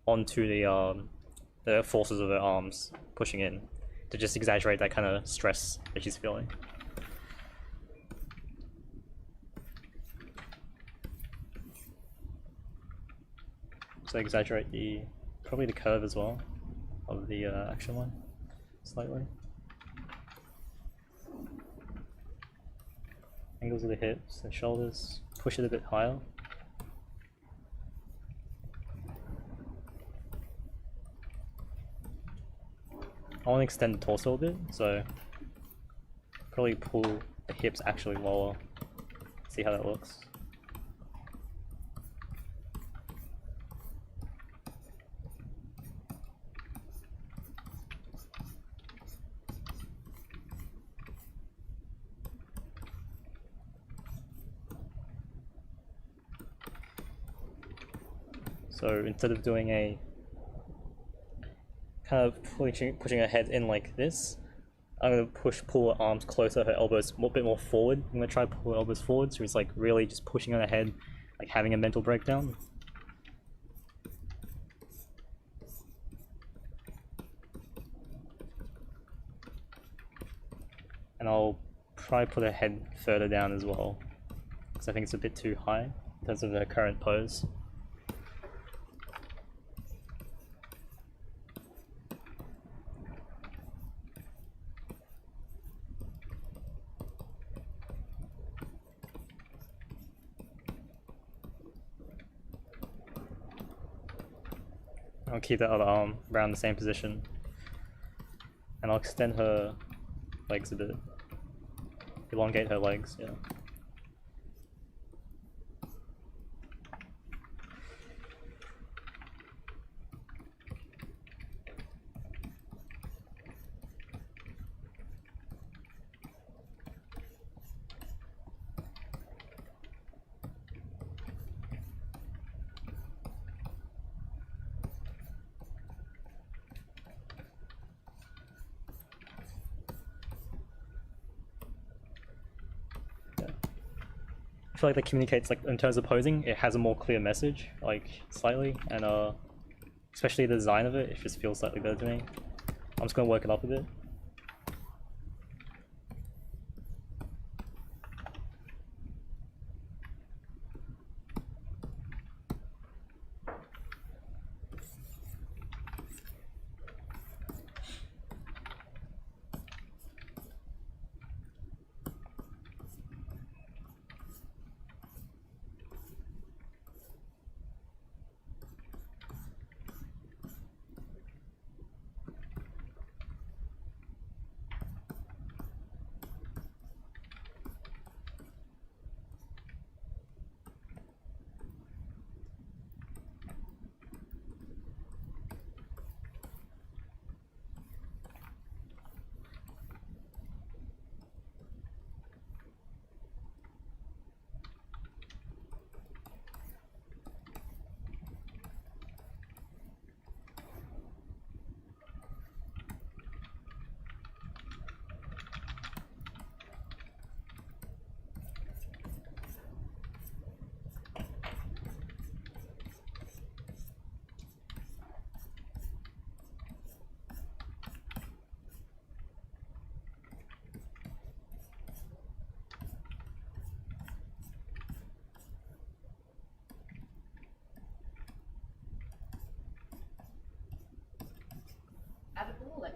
onto the forces of her arms pushing in to just exaggerate that kind of stress that she's feeling. So exaggerate probably the curve as well of the action line slightly. Angles of the hips and shoulders, push it a bit higher. I want to extend the torso a bit, so probably pull the hips actually lower. See how that looks. So instead of doing a kind of pushing her head in like this, I'm going to pull her arms closer, her elbows a bit more forward. I'm going to try to pull her elbows forward, so it's like really just pushing on her head, like having a mental breakdown. And I'll try to put her head further down as well, because I think it's a bit too high in terms of her current pose. I'll keep that other arm around the same position, and I'll extend her legs a bit, elongate her legs, yeah. I feel like that communicates, like in terms of posing, it has a more clear message, like slightly, and especially the design of it just feels slightly better to me. I'm just gonna work it up a bit.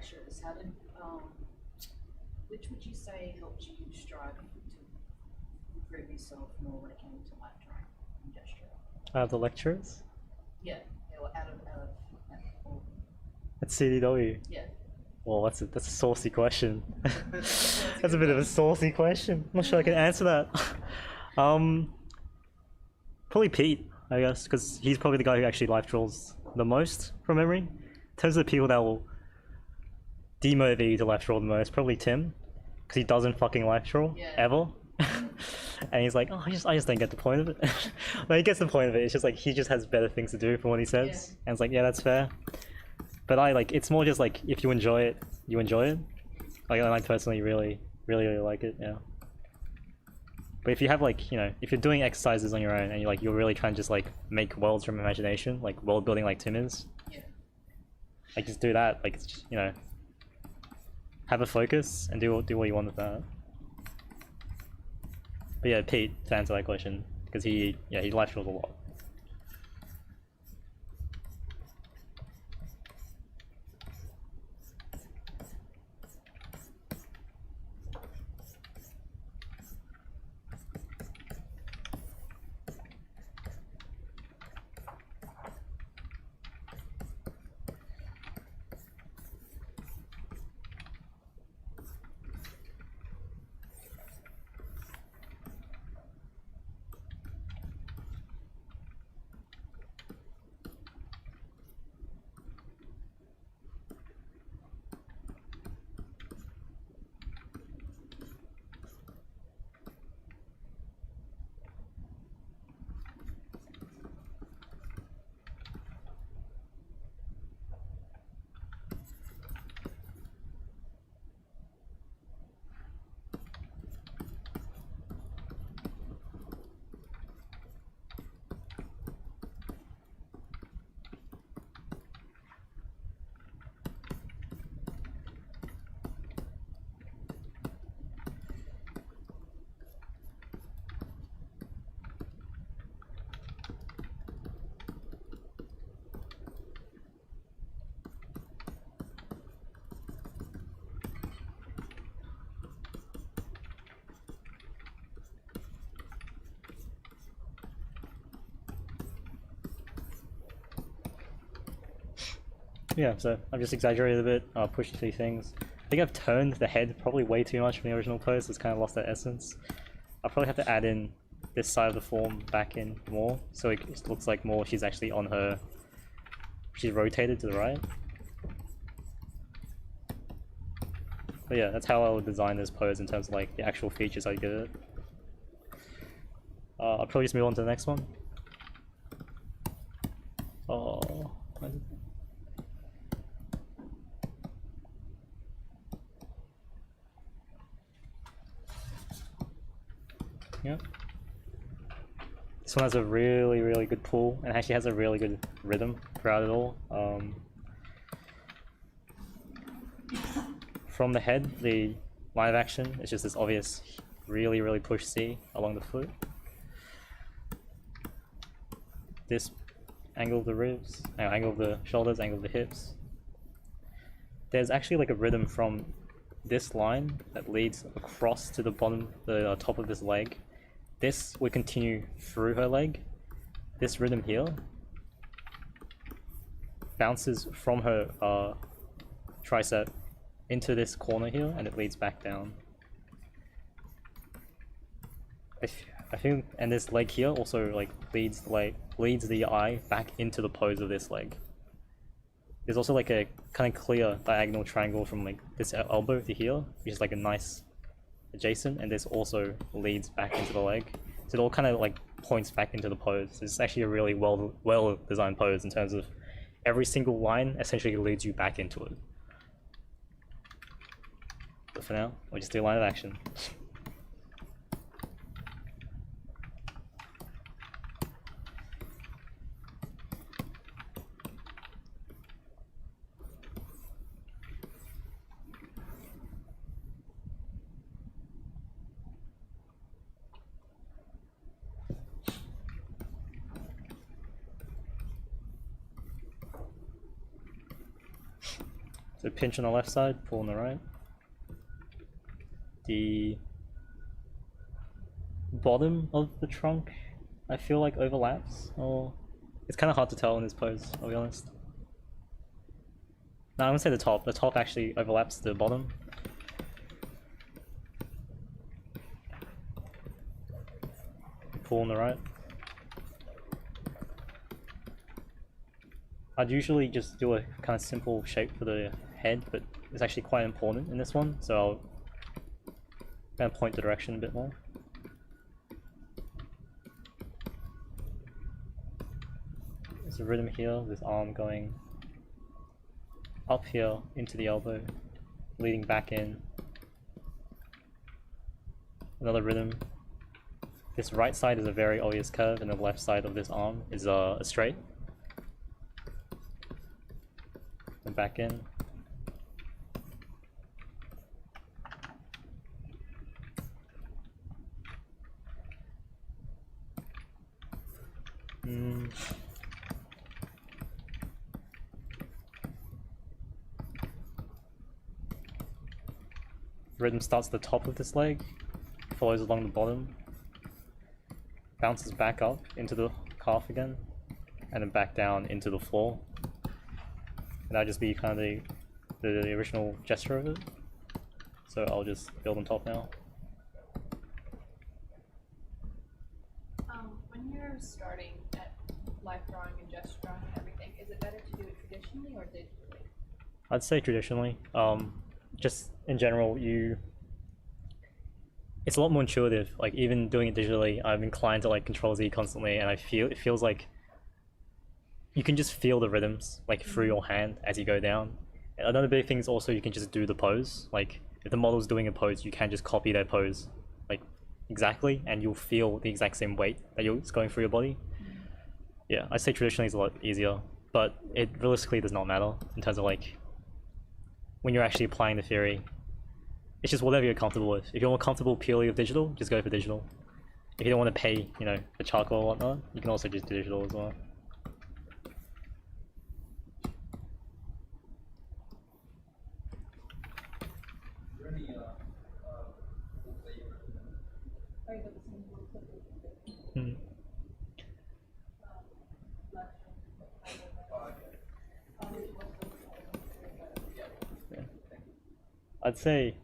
lectures, how did which would you say helped you strive to improve yourself more when it came to life drawing and gesture? The lecturers? Yeah, or out of all. At CDW? Yeah. Well, that's a saucy question. That's a bit of a saucy question. I'm not sure I can answer that. Probably Pete, I guess, because he's probably the guy who actually life draws the most from memory. In terms of the people that will demotivate you to life draw the most, probably Tim, because he doesn't fucking life draw ever. And he's like, oh, I just don't get the point of it. But he gets the point of it. It's just like he just has better things to do from what he says, and it's like, yeah, that's fair. But I like it's more just like if you enjoy it, you enjoy it. Like I personally really like it, yeah. But if you have like, you know, if you're doing exercises on your own and you're really trying to just like make worlds from imagination, like world building like Tim is, like just do that. Like it's just, you know, have a focus and do what you want with that. But yeah, Pete, to answer that question, because he life draws a lot. Yeah, so I've just exaggerated a bit, pushed a few things. I think I've turned the head probably way too much from the original pose, it's kind of lost that essence. I'll probably have to add in this side of the form back in more, so it just looks like more she's actually on her... she's rotated to the right. But yeah, that's how I would design this pose in terms of like the actual features I give it. I'll probably just move on to the next one. Oh... Yep. This one has a really good pull and actually has a really good rhythm throughout it all. From the head, the line of action is just this obvious really push C along the foot. This angle of the ribs, angle of the shoulders, angle of the hips. There's actually like a rhythm from this line that leads across to the bottom, the top of this leg. This would continue through her leg. This rhythm here bounces from her tricep into this corner here, and it leads back down. I think, and this leg here also like leads the eye back into the pose of this leg. There's also like a kind of clear diagonal triangle from like this elbow to here, which is like a nice adjacent, and this also leads back into the leg. So it all kind of like points back into the pose. It's actually a really well designed pose in terms of every single line essentially leads you back into it. But for now, we'll just do a line of action. So pinch on the left side, pull on the right. The bottom of the trunk, I feel like overlaps, or it's kind of hard to tell in this pose, I'll be honest. No, I'm gonna say the top. The top actually overlaps the bottom. Pull on the right. I'd usually just do a kind of simple shape for the head, but it's actually quite important in this one, so I'll kind of point the direction a bit more. There's a rhythm here, this arm going up here into the elbow, leading back in. Another rhythm. This right side is a very obvious curve, and the left side of this arm is a straight. And back in. Rhythm starts at the top of this leg, follows along the bottom, bounces back up into the calf again, and then back down into the floor. And that'll just be kind of the original gesture of it. So I'll just build on top now. When you're starting at life drawing and gesture drawing and everything, is it better to do it traditionally or digitally? I'd say traditionally. Just in general, it's a lot more intuitive. Like even doing it digitally, I'm inclined to like Control Z constantly, and it feels like you can just feel the rhythms like through your hand as you go down. And another big thing is also you can just do the pose. Like if the model's doing a pose, you can just copy their pose like exactly, and you'll feel the exact same weight that it's going through your body. Yeah, I'd say traditionally is a lot easier, but it realistically does not matter in terms of like when you're actually applying the theory. It's just whatever you're comfortable with. If you're more comfortable purely with digital, just go for digital. If you don't want to pay, you know, for charcoal or whatnot, you can also just do digital as well. Hmm. I'd say,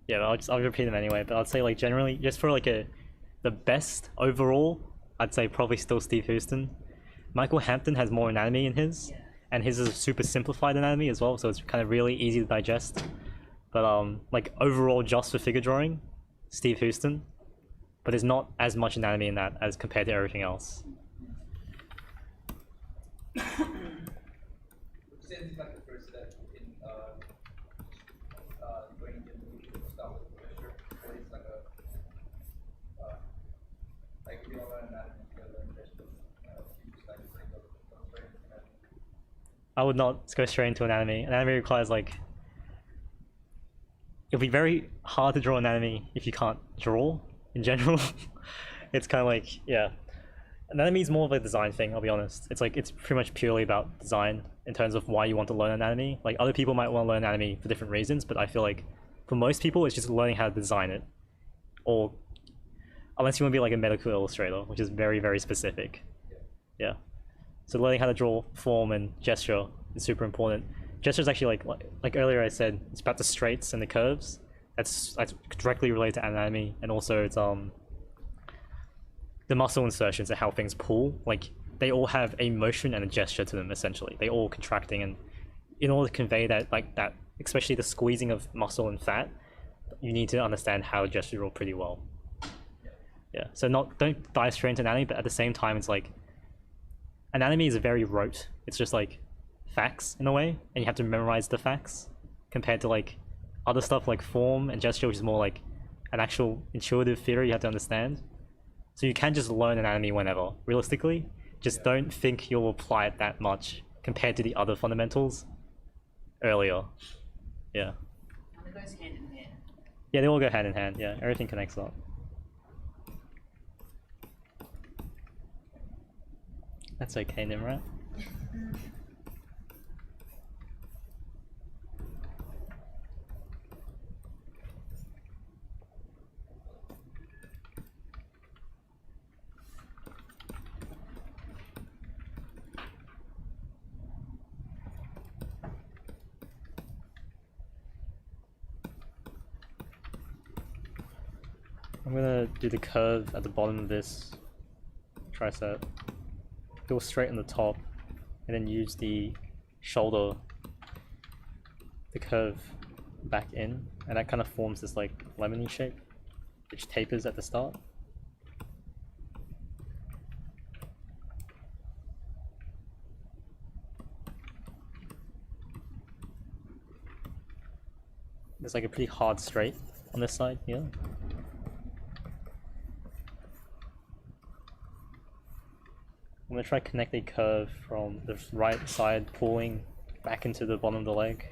yeah, I'll repeat them anyway. But I'd say like generally, just for like the best overall, I'd say probably still Steve Houston. Michael Hampton has more anatomy in his, and his is a super simplified anatomy as well, so it's kind of really easy to digest. But like overall, just for figure drawing, Steve Houston. But there's not as much anatomy in that as compared to everything else. Since like the first step in going into the style of gesture, or it's like like if you don't learn anatomy, you learn gesture. You just like go straight into anatomy. I would not go straight into anatomy. Anatomy requires like it'll be very hard to draw anatomy if you can't draw in general. It's kind of like, yeah, anatomy is more of a design thing, I'll be honest. It's like it's pretty much purely about design in terms of why you want to learn anatomy. Like other people might want to learn anatomy for different reasons, but I feel like for most people it's just learning how to design it, or unless you want to be like a medical illustrator, which is very, very specific. Yeah, so learning how to draw form and gesture is super important. Gesture is actually like earlier I said, it's about the straights and the curves. That's directly related to anatomy, and also it's the muscle insertions and how things pull. Like they all have a motion and a gesture to them essentially. They all contracting, and in order to convey that, like that, especially the squeezing of muscle and fat, you need to understand how to gesture draw pretty well. Yeah, so don't dive straight into anatomy, but at the same time it's like anatomy is very rote. It's just like facts in a way, and you have to memorize the facts compared to like other stuff like form and gesture, which is more like an actual intuitive theory you have to understand. So you can just learn anatomy whenever, realistically. Just don't think you'll apply it that much compared to the other fundamentals earlier. Yeah. And it goes hand in hand. Yeah, they all go hand in hand. Yeah, everything connects up. That's okay, Nimrat. I'm gonna do the curve at the bottom of this tricep, go straight on the top, and then use the shoulder, the curve back in, and that kind of forms this like lemony shape, which tapers at the start. There's like a pretty hard straight on this side here. I'm gonna try to connect a curve from the right side pulling back into the bottom of the leg.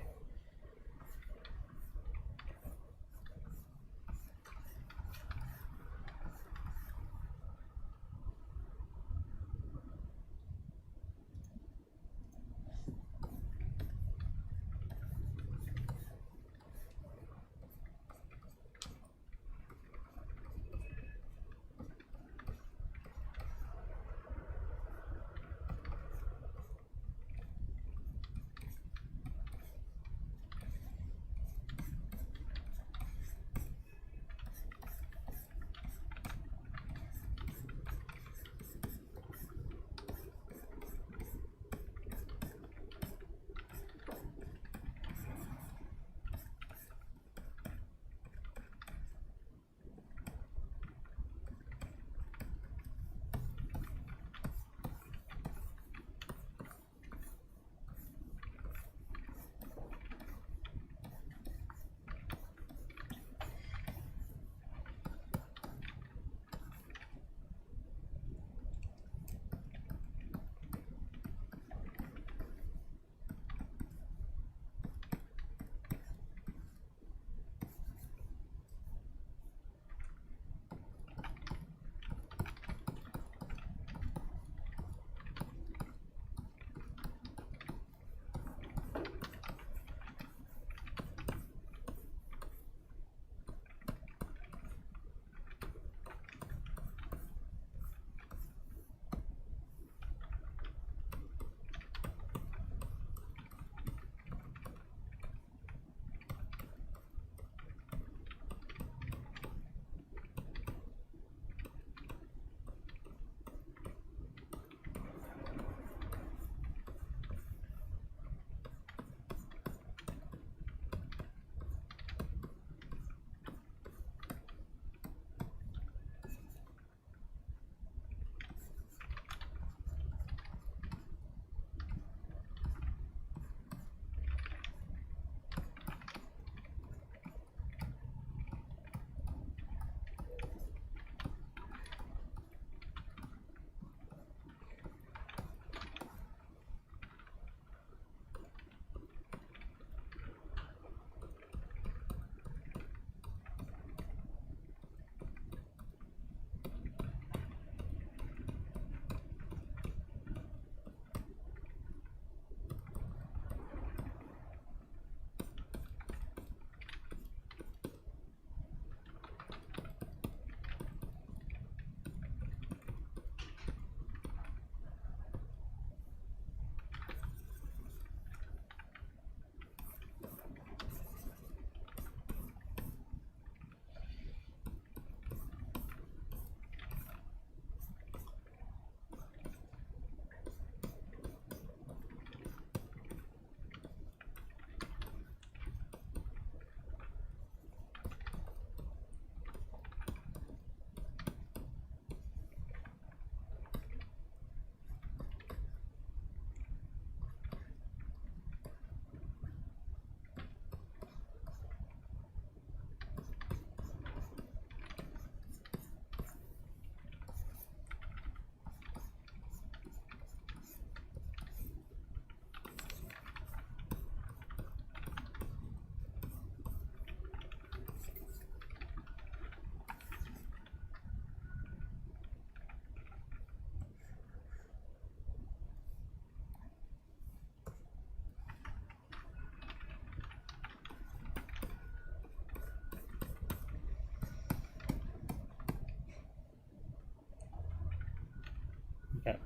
Yeah.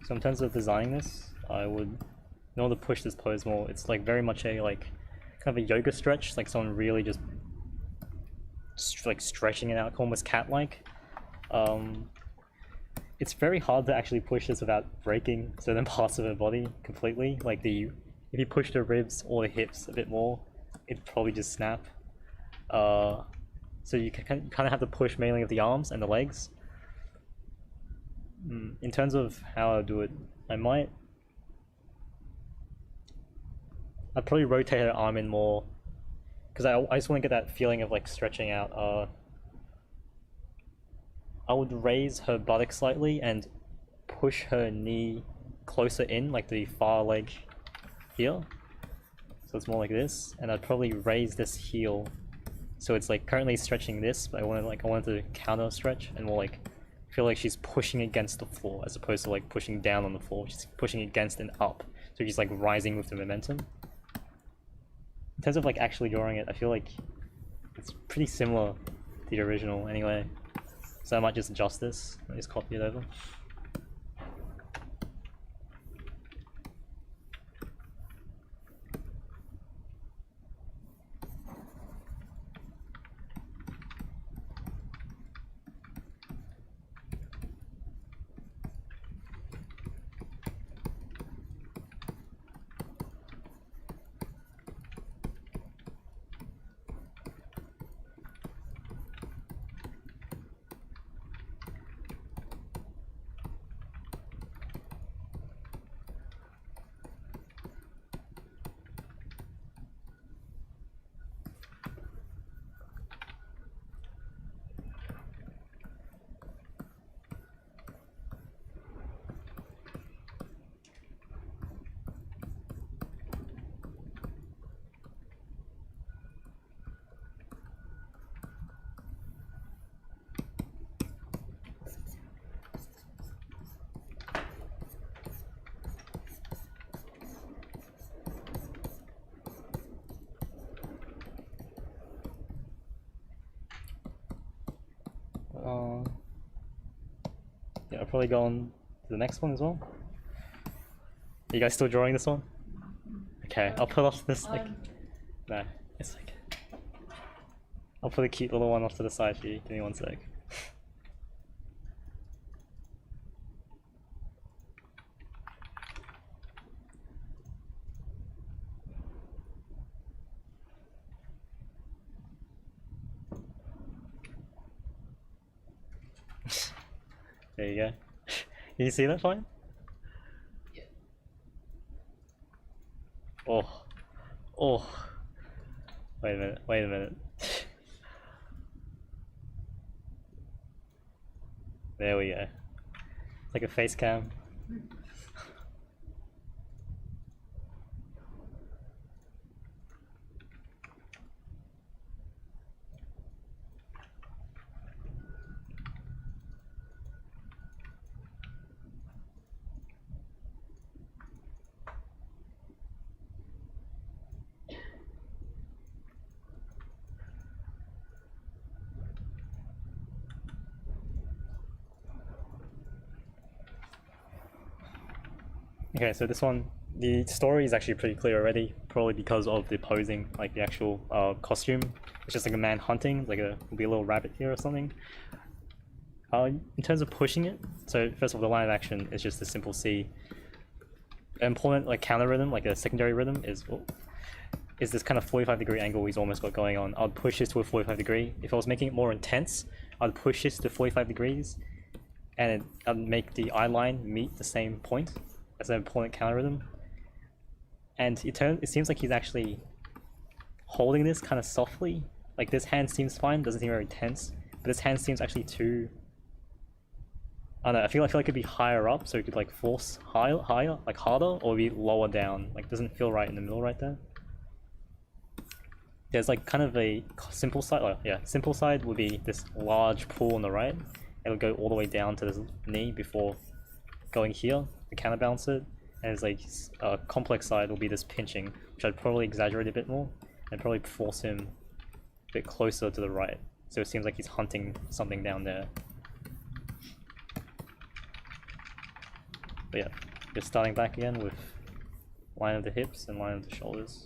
So in terms of designing this, I would, in order to push this pose more, it's like very much a like kind of a yoga stretch, like someone really just like stretching it out, almost cat-like. It's very hard to actually push this without breaking certain parts of her body completely. Like if you push the ribs or the hips a bit more, it'd probably just snap. So you kind of have to push mainly with the arms and the legs. In terms of how I do it, I'd probably rotate her arm in more, because I just want to get that feeling of like stretching out. I would raise her buttock slightly and push her knee closer in, like the far leg here. So it's more like this, and I'd probably raise this heel. So it's like currently stretching this, but I wanted to counter stretch and more like feel like she's pushing against the floor as opposed to like pushing down on the floor. She's pushing against and up. So she's like rising with the momentum. In terms of like actually drawing it, I feel like it's pretty similar to the original anyway. So I might just adjust this and just copy it over. Yeah, I'll probably go on to the next one as well. Are you guys still drawing this one? Okay, I'll put off this like... No, it's like... I'll put a cute little one off to the side for you. Give me one sec. There you go. Can you see that fine? Yeah. Oh. Oh. Wait a minute, wait a minute. There we go. It's like a face cam. Okay, so this one, the story is actually pretty clear already, probably because of the posing, like the actual costume. It's just like a man hunting, like will be a little rabbit here or something. In terms of pushing it, so first of all, the line of action is just a simple C. An important like counter rhythm, like a secondary rhythm, is this kind of 45-degree angle he's almost got going on. I'd push this to a 45-degree. If I was making it more intense, I'd push this to 45 degrees, and I'd make the eye line meet the same point. As an important counter rhythm, and it seems like he's actually holding this kind of softly. Like this hand seems fine, doesn't seem very tense, but this hand seems actually too. I don't know. I feel like it'd be higher up, so it could like force higher, like harder, or be lower down. Like doesn't feel right in the middle right there. There's like kind of a simple side. Oh yeah, simple side would be this large pull on the right. It'll go all the way down to this knee before going here to counterbalance it, and it's like a complex side will be this pinching, which I'd probably exaggerate a bit more and probably force him a bit closer to the right, so it seems like he's hunting something down there. But yeah, just starting back again with line of the hips and line of the shoulders.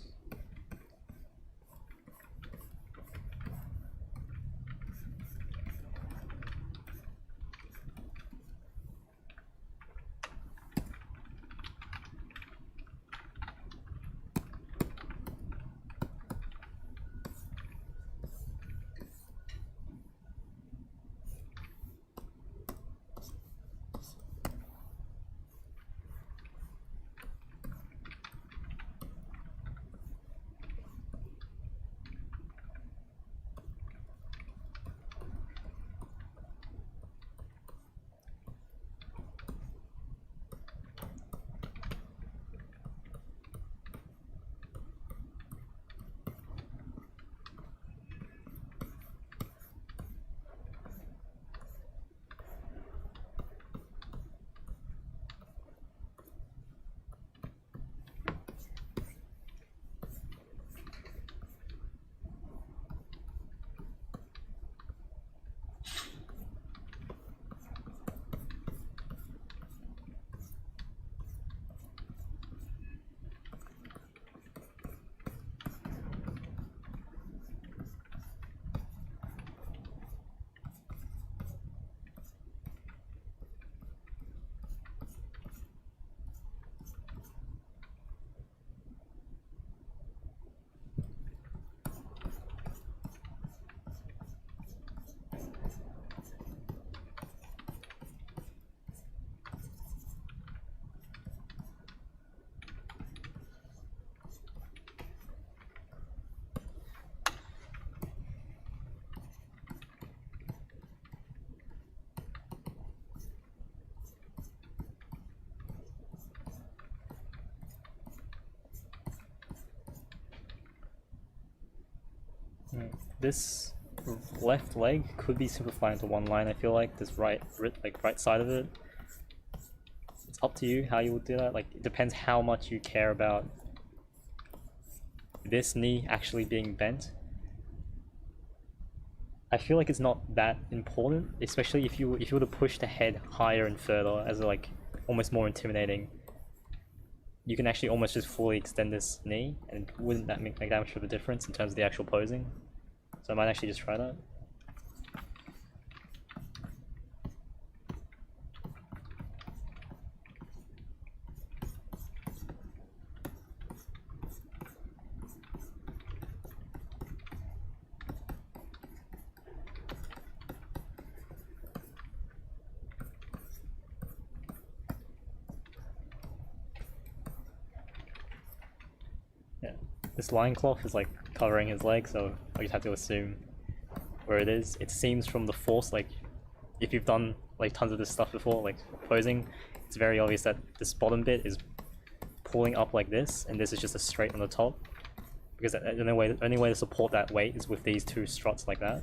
This left leg could be simplified into one line. I feel like this right side of it. It's up to you how you would do that. Like, it depends how much you care about this knee actually being bent. I feel like it's not that important, especially if you were to push the head higher and further as like almost more intimidating. You can actually almost just fully extend this knee, and wouldn't that make that much of a difference in terms of the actual posing? So I might actually just try that. This line cloth is like covering his leg, so I just have to assume where it is. It seems from the force, like if you've done like tons of this stuff before, like posing, it's very obvious that this bottom bit is pulling up like this, and this is just a straight on the top. Because the only way to support that weight is with these two struts like that.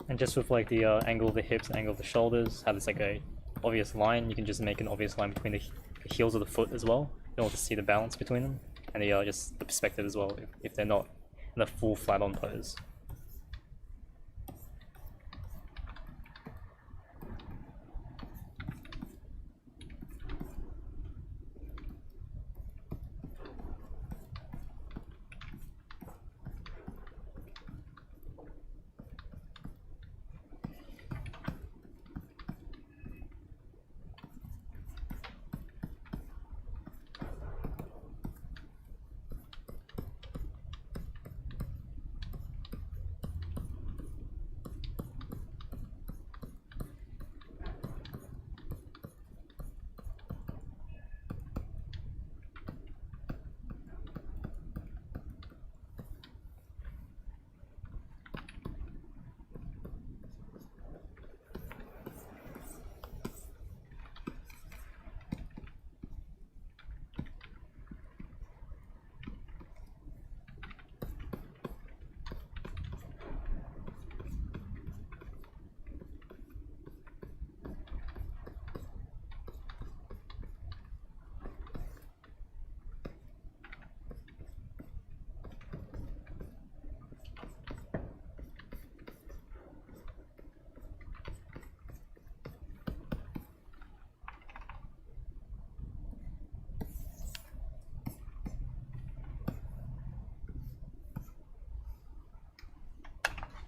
And just with like the angle of the hips and angle of the shoulders, have this like a obvious line, you can just make an obvious line between the heels of the foot as well, in order to see the balance between them, and the just the perspective as well, if they're not in a full flat-on pose.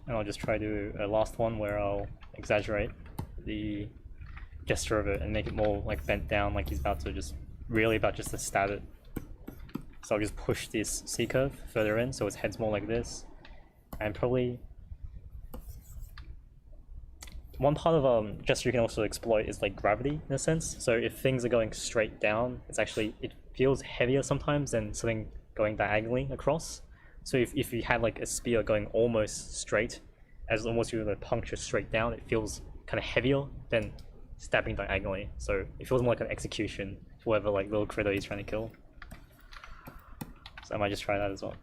And I'll just try to do a last one where I'll exaggerate the gesture of it and make it more like bent down, like he's about to just to stab it. So I'll just push this C-curve further in so his head's more like this. And probably one part of gesture you can also exploit is like gravity in a sense. So if things are going straight down, it feels heavier sometimes than something going diagonally across. So if you had like a spear going almost straight, as almost you were to puncture straight down, it feels kind of heavier than stabbing diagonally. So it feels more like an execution for whatever like little critter he's trying to kill. So I might just try that as well.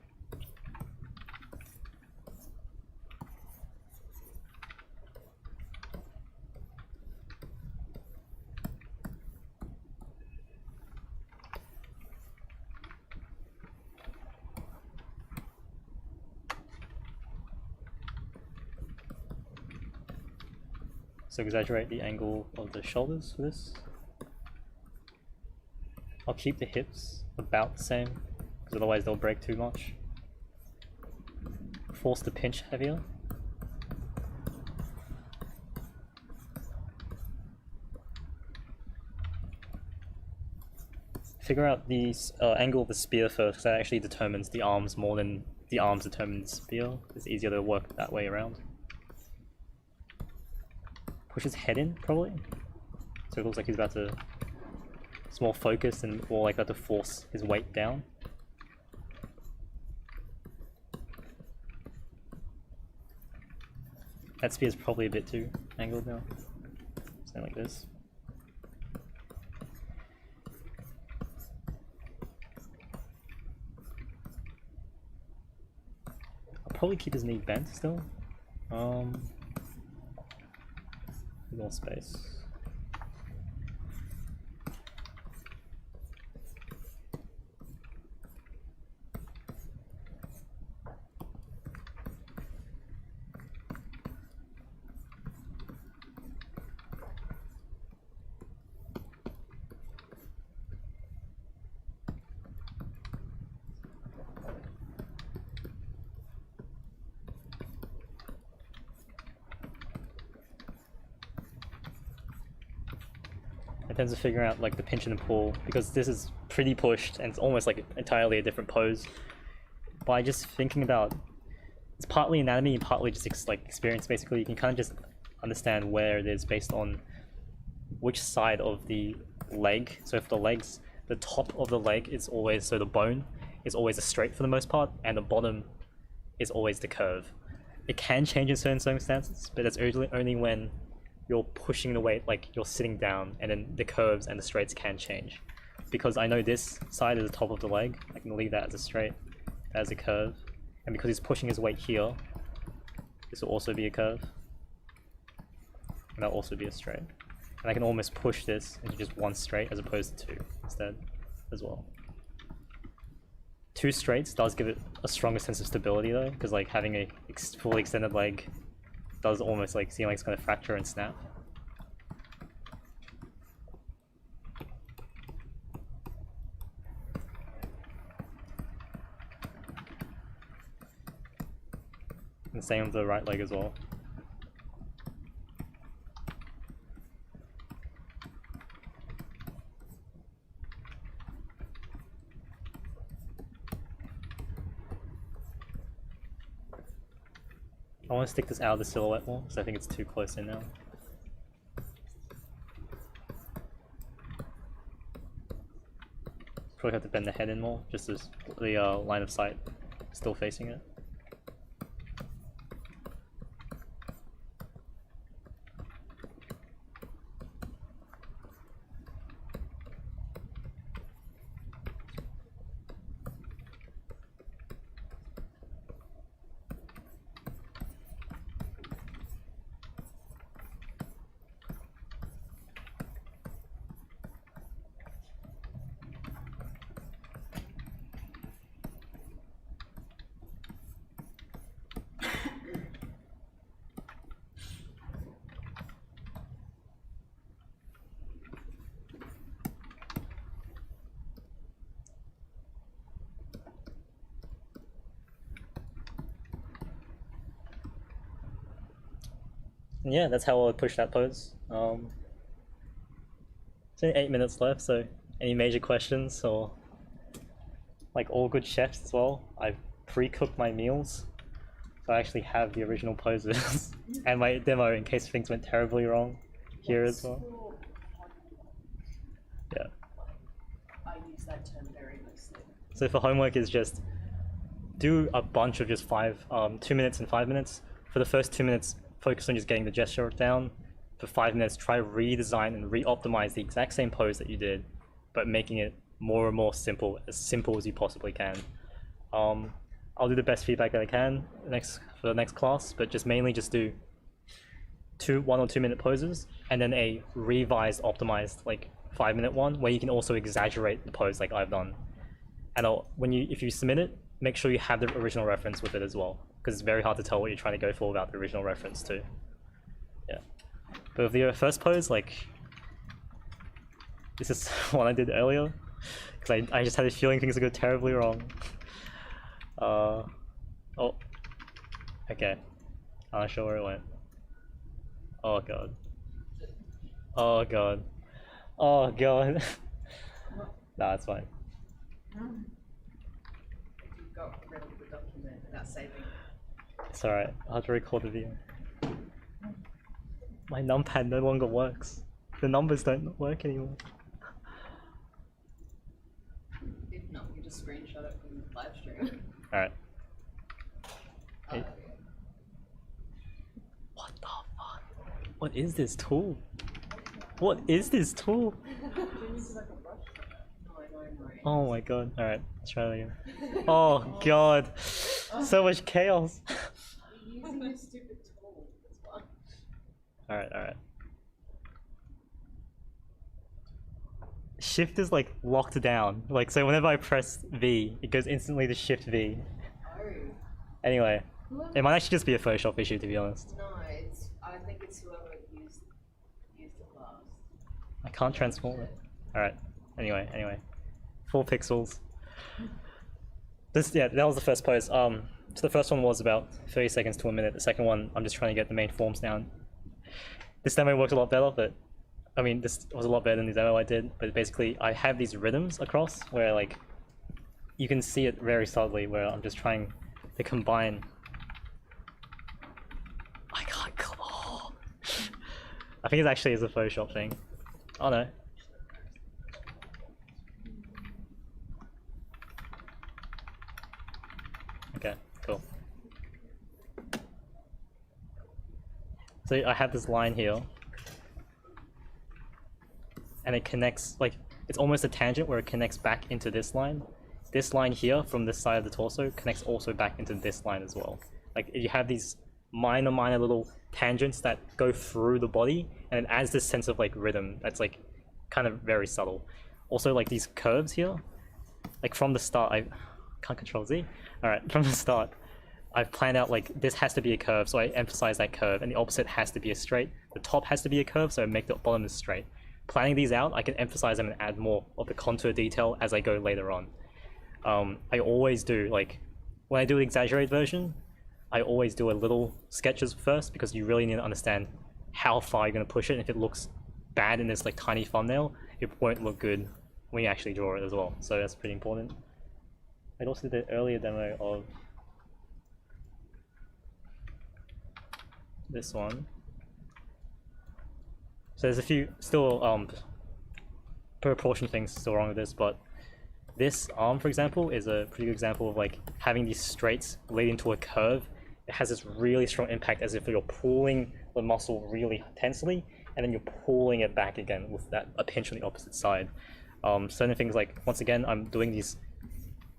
So exaggerate the angle of the shoulders for this. I'll keep the hips about the same, because otherwise they'll break too much. Force the pinch heavier. figure out the angle of the spear first, because that actually determines the arms more than the arms determine the spear. It's easier to work that way around. Push his head in, probably. So it looks like he's about to... It's more focused and more like about to force his weight down. That spear is probably a bit too angled now. Something like this. I'll probably keep his knee bent still. More space. In terms of figuring out like the pinch and the pull, because this is pretty pushed and it's almost like entirely a different pose. By just thinking about, it's partly anatomy and partly just like experience. Basically, you can kind of just understand where it is based on which side of the leg. So if the legs, the top of the leg is always, so the bone is always a straight for the most part, and the bottom is always the curve. It can change in certain circumstances, but it's only when you're pushing the weight, like you're sitting down, and then the curves and the straights can change. Because I know this side is the top of the leg, I can leave that as a straight, as a curve. And because he's pushing his weight here, this will also be a curve. And that'll also be a straight. And I can almost push this into just one straight as opposed to two instead, as well. Two straights does give it a stronger sense of stability though, because like having a fully extended leg does almost like seem like it's going to fracture and snap. And same with the right leg as well. I want to stick this out of the silhouette more, because I think it's too close in now. Probably have to bend the head in more, just as the line of sight still facing it. Yeah, that's how I would push that pose. It's only 8 minutes left, so any major questions, or like all good chefs as well, I've pre-cooked my meals, so I actually have the original poses and my demo in case things went terribly wrong here as well. Yeah. I use that term very loosely. So for homework is just do a bunch of just 2 minutes and 5 minutes. For the first 2 minutes, focus on just getting the gesture down. For 5 minutes, try redesign and re-optimize the exact same pose that you did, but making it more and more simple as you possibly can. I'll do the best feedback that I can for the next class, but just mainly just do 1 or 2 minute poses, and then a revised, optimized like 5 minute one where you can also exaggerate the pose like I've done. And if you submit it, make sure you have the original reference with it as well, because it's very hard to tell what you're trying to go for without the original reference too. Yeah. But with the first pose, like, this is what I did earlier, because I just had a feeling things would go terribly wrong. Oh. Okay. I'm not sure where it went. Oh god. Oh god. Oh god. Nah, it's fine. You got rid of the document without saving. It's alright. I'll have to record the video. My numpad no longer works. The numbers don't work anymore. If not, you just screenshot it from the live stream. Alright. Oh, What the fuck? What is this tool? What is this tool? Oh my god. Alright, let's try that again. Oh god. So much chaos. You're using a stupid tool. That's why. Alright. Shift is like locked down. Like, so whenever I press V, it goes instantly to Shift V. Oh. Anyway, it might actually just be a Photoshop issue, to be honest. No, I think it's whoever used it last. I can't transform it. Alright, anyway. 4 pixels. That was the first pose. So the first one was about 30 seconds to a minute. The second one, I'm just trying to get the main forms down. This demo worked a lot better, but I mean, this was a lot better than the demo I did. But basically, I have these rhythms across where, like, you can see it very subtly where I'm just trying to combine. I can't. Oh. I think it actually is a Photoshop thing. Oh no. Okay, cool. So I have this line here, and it connects, like, it's almost a tangent where it connects back into this line. This line here from this side of the torso connects also back into this line as well. Like, you have these minor little tangents that go through the body, and it adds this sense of like rhythm that's like kind of very subtle. Also, like these curves here, like from the start, I can't control Z. Alright, from the start, I've planned out like this has to be a curve, so I emphasize that curve, and the opposite has to be a straight. The top has to be a curve, so I make the bottom is straight. Planning these out, I can emphasize them and add more of the contour detail as I go later on. I always do, like, when I do the exaggerated version, I always do a little sketches first, because you really need to understand how far you're going to push it. And if it looks bad in this like tiny thumbnail, it won't look good when you actually draw it as well. So that's pretty important. I also did an earlier demo of this one. So there's a few still proportion things still wrong with this, but this arm, for example, is a pretty good example of like having these straights leading to a curve. It has this really strong impact as if you're pulling the muscle really tensely, and then you're pulling it back again with that a pinch on the opposite side. Certain things like, once again, I'm doing these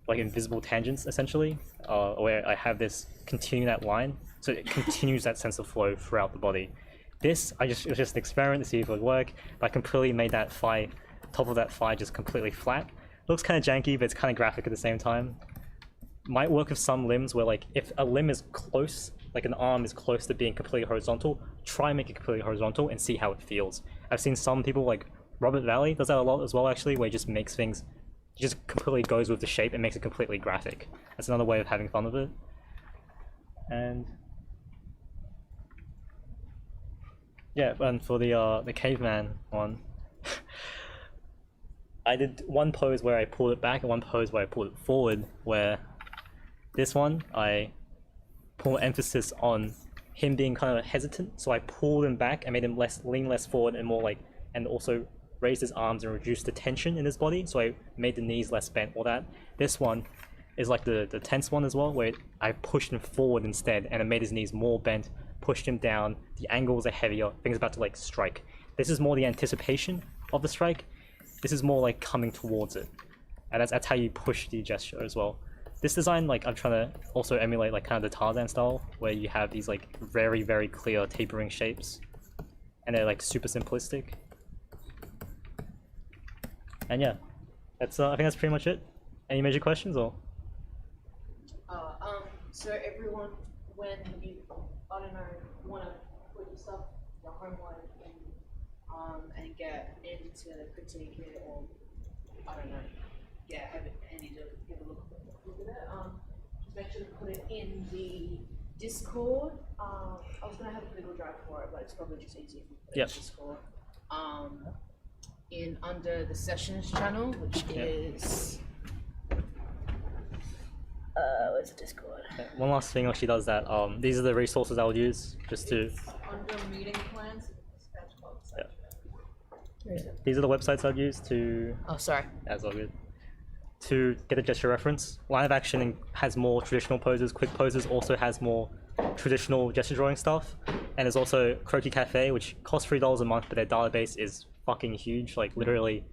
like invisible tangents essentially, where I have this continue that line, so it continues that sense of flow throughout the body. This, it was just an experiment to see if it would work, but I completely made that thigh, top of that thigh just completely flat. Looks kind of janky, but it's kind of graphic at the same time. Might work with some limbs where, like, if a limb is close, like an arm is close to being completely horizontal, try and make it completely horizontal and see how it feels. I've seen some people, like Robert Valley does that a lot as well actually, where he just makes things, he just completely goes with the shape and makes it completely graphic. That's another way of having fun with it. And yeah, and for the caveman one, I did one pose where I pulled it back and one pose where I pulled it forward, where this one, I put emphasis on him being kind of hesitant, so I pulled him back and made him lean less forward and more like, and also raised his arms and reduced the tension in his body, so I made the knees less bent, all that. This one is like the tense one as well, where I pushed him forward instead, and it made his knees more bent, pushed him down, the angles are heavier, things about to like strike. This is more the anticipation of the strike. This is more like coming towards it, and that's how you push the gesture as well. This design, like, I'm trying to also emulate like kind of the Tarzan style, where you have these like very clear tapering shapes, and they're like super simplistic. And yeah, that's I think that's pretty much it. Any major questions or? So everyone, when you, I don't know, want to put your stuff, your homework in, and get Andy to critique it, or I don't know, have Andy to give a look at it. Just make sure to put it in the Discord. I was gonna have a Google Drive for it, but it's probably just easier if you put it in Discord. in under the sessions channel, which is where's the Discord? One last thing when she does that, these are the resources I would use just to. Under meeting plans, sketch club section. Where is it? These are the websites I'd use to. Oh, sorry. That's all good. To get a gesture reference, Line of Action has more traditional poses. Quick Poses also has more traditional gesture drawing stuff, and there's also Croquis Cafe, which costs $3 a month, but their database is fucking huge. Like literally,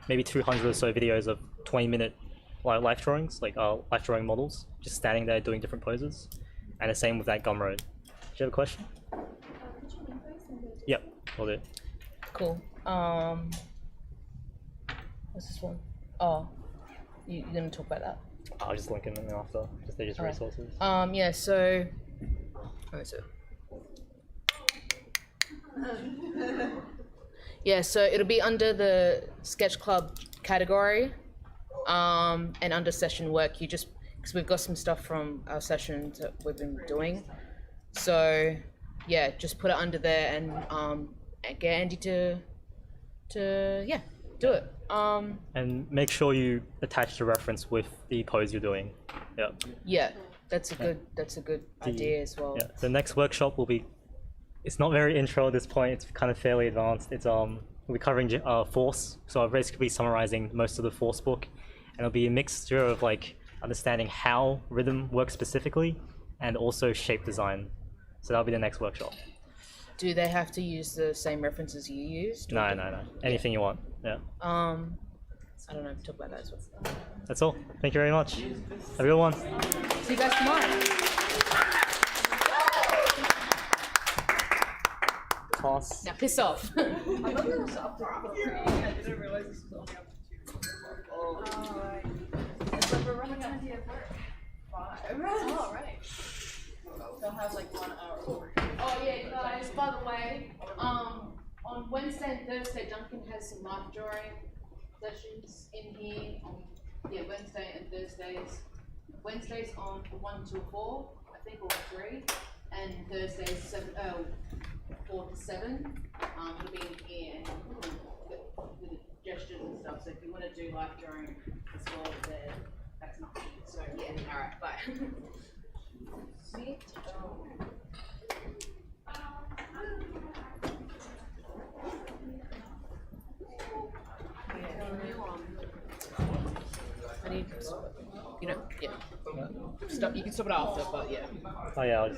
maybe 200 or so videos of 20-minute life drawings, like life drawing models, just standing there doing different poses. And the same with that Gumroad. Do you have a question? Yep, will do. Cool. What's this one? Oh, you're gonna talk about that? I'll just link them after. They're just Alright. resources. Yeah. So, where is it? Yeah. So it'll be under the Sketch Club category, and under session work. You just because we've got some stuff from our sessions that we've been doing. So, yeah, just put it under there and get Andy to yeah, do it. And make sure you attach the reference with the pose you're doing. Yeah. Yeah, that's a good idea as well. Yeah. The next workshop will be. It's not very intro at this point. It's kind of fairly advanced. It's we'll be covering force. So I'll basically be summarizing most of the force book, and it'll be a mixture of like understanding how rhythm works specifically, and also shape design. So that'll be the next workshop. Do they have to use the same references you used? No. Anything you want. Yeah. I don't know. Talk about that as well. That's all. Thank you very much. Have a good one. See you guys tomorrow. Toss. Now piss off. I thought it was up to 3. I didn't realize this was only up to 2. Oh, right. So we're running out of work. 5. Oh, right. They'll have like 1 hour over. Oh yeah, guys. By the way, on Wednesday and Thursday, Duncan has some life drawing sessions in here. Wednesday and Thursdays. Wednesdays on 1 to 4, I think, or 3, and Thursdays 4 to 7. It'll be in here and with the gestures and stuff. So if you want to do life drawing as well, there, that's an option. So yeah, all right, bye. See? I need, yeah. Stop. You can stop it after, but yeah. Oh yeah. I'll just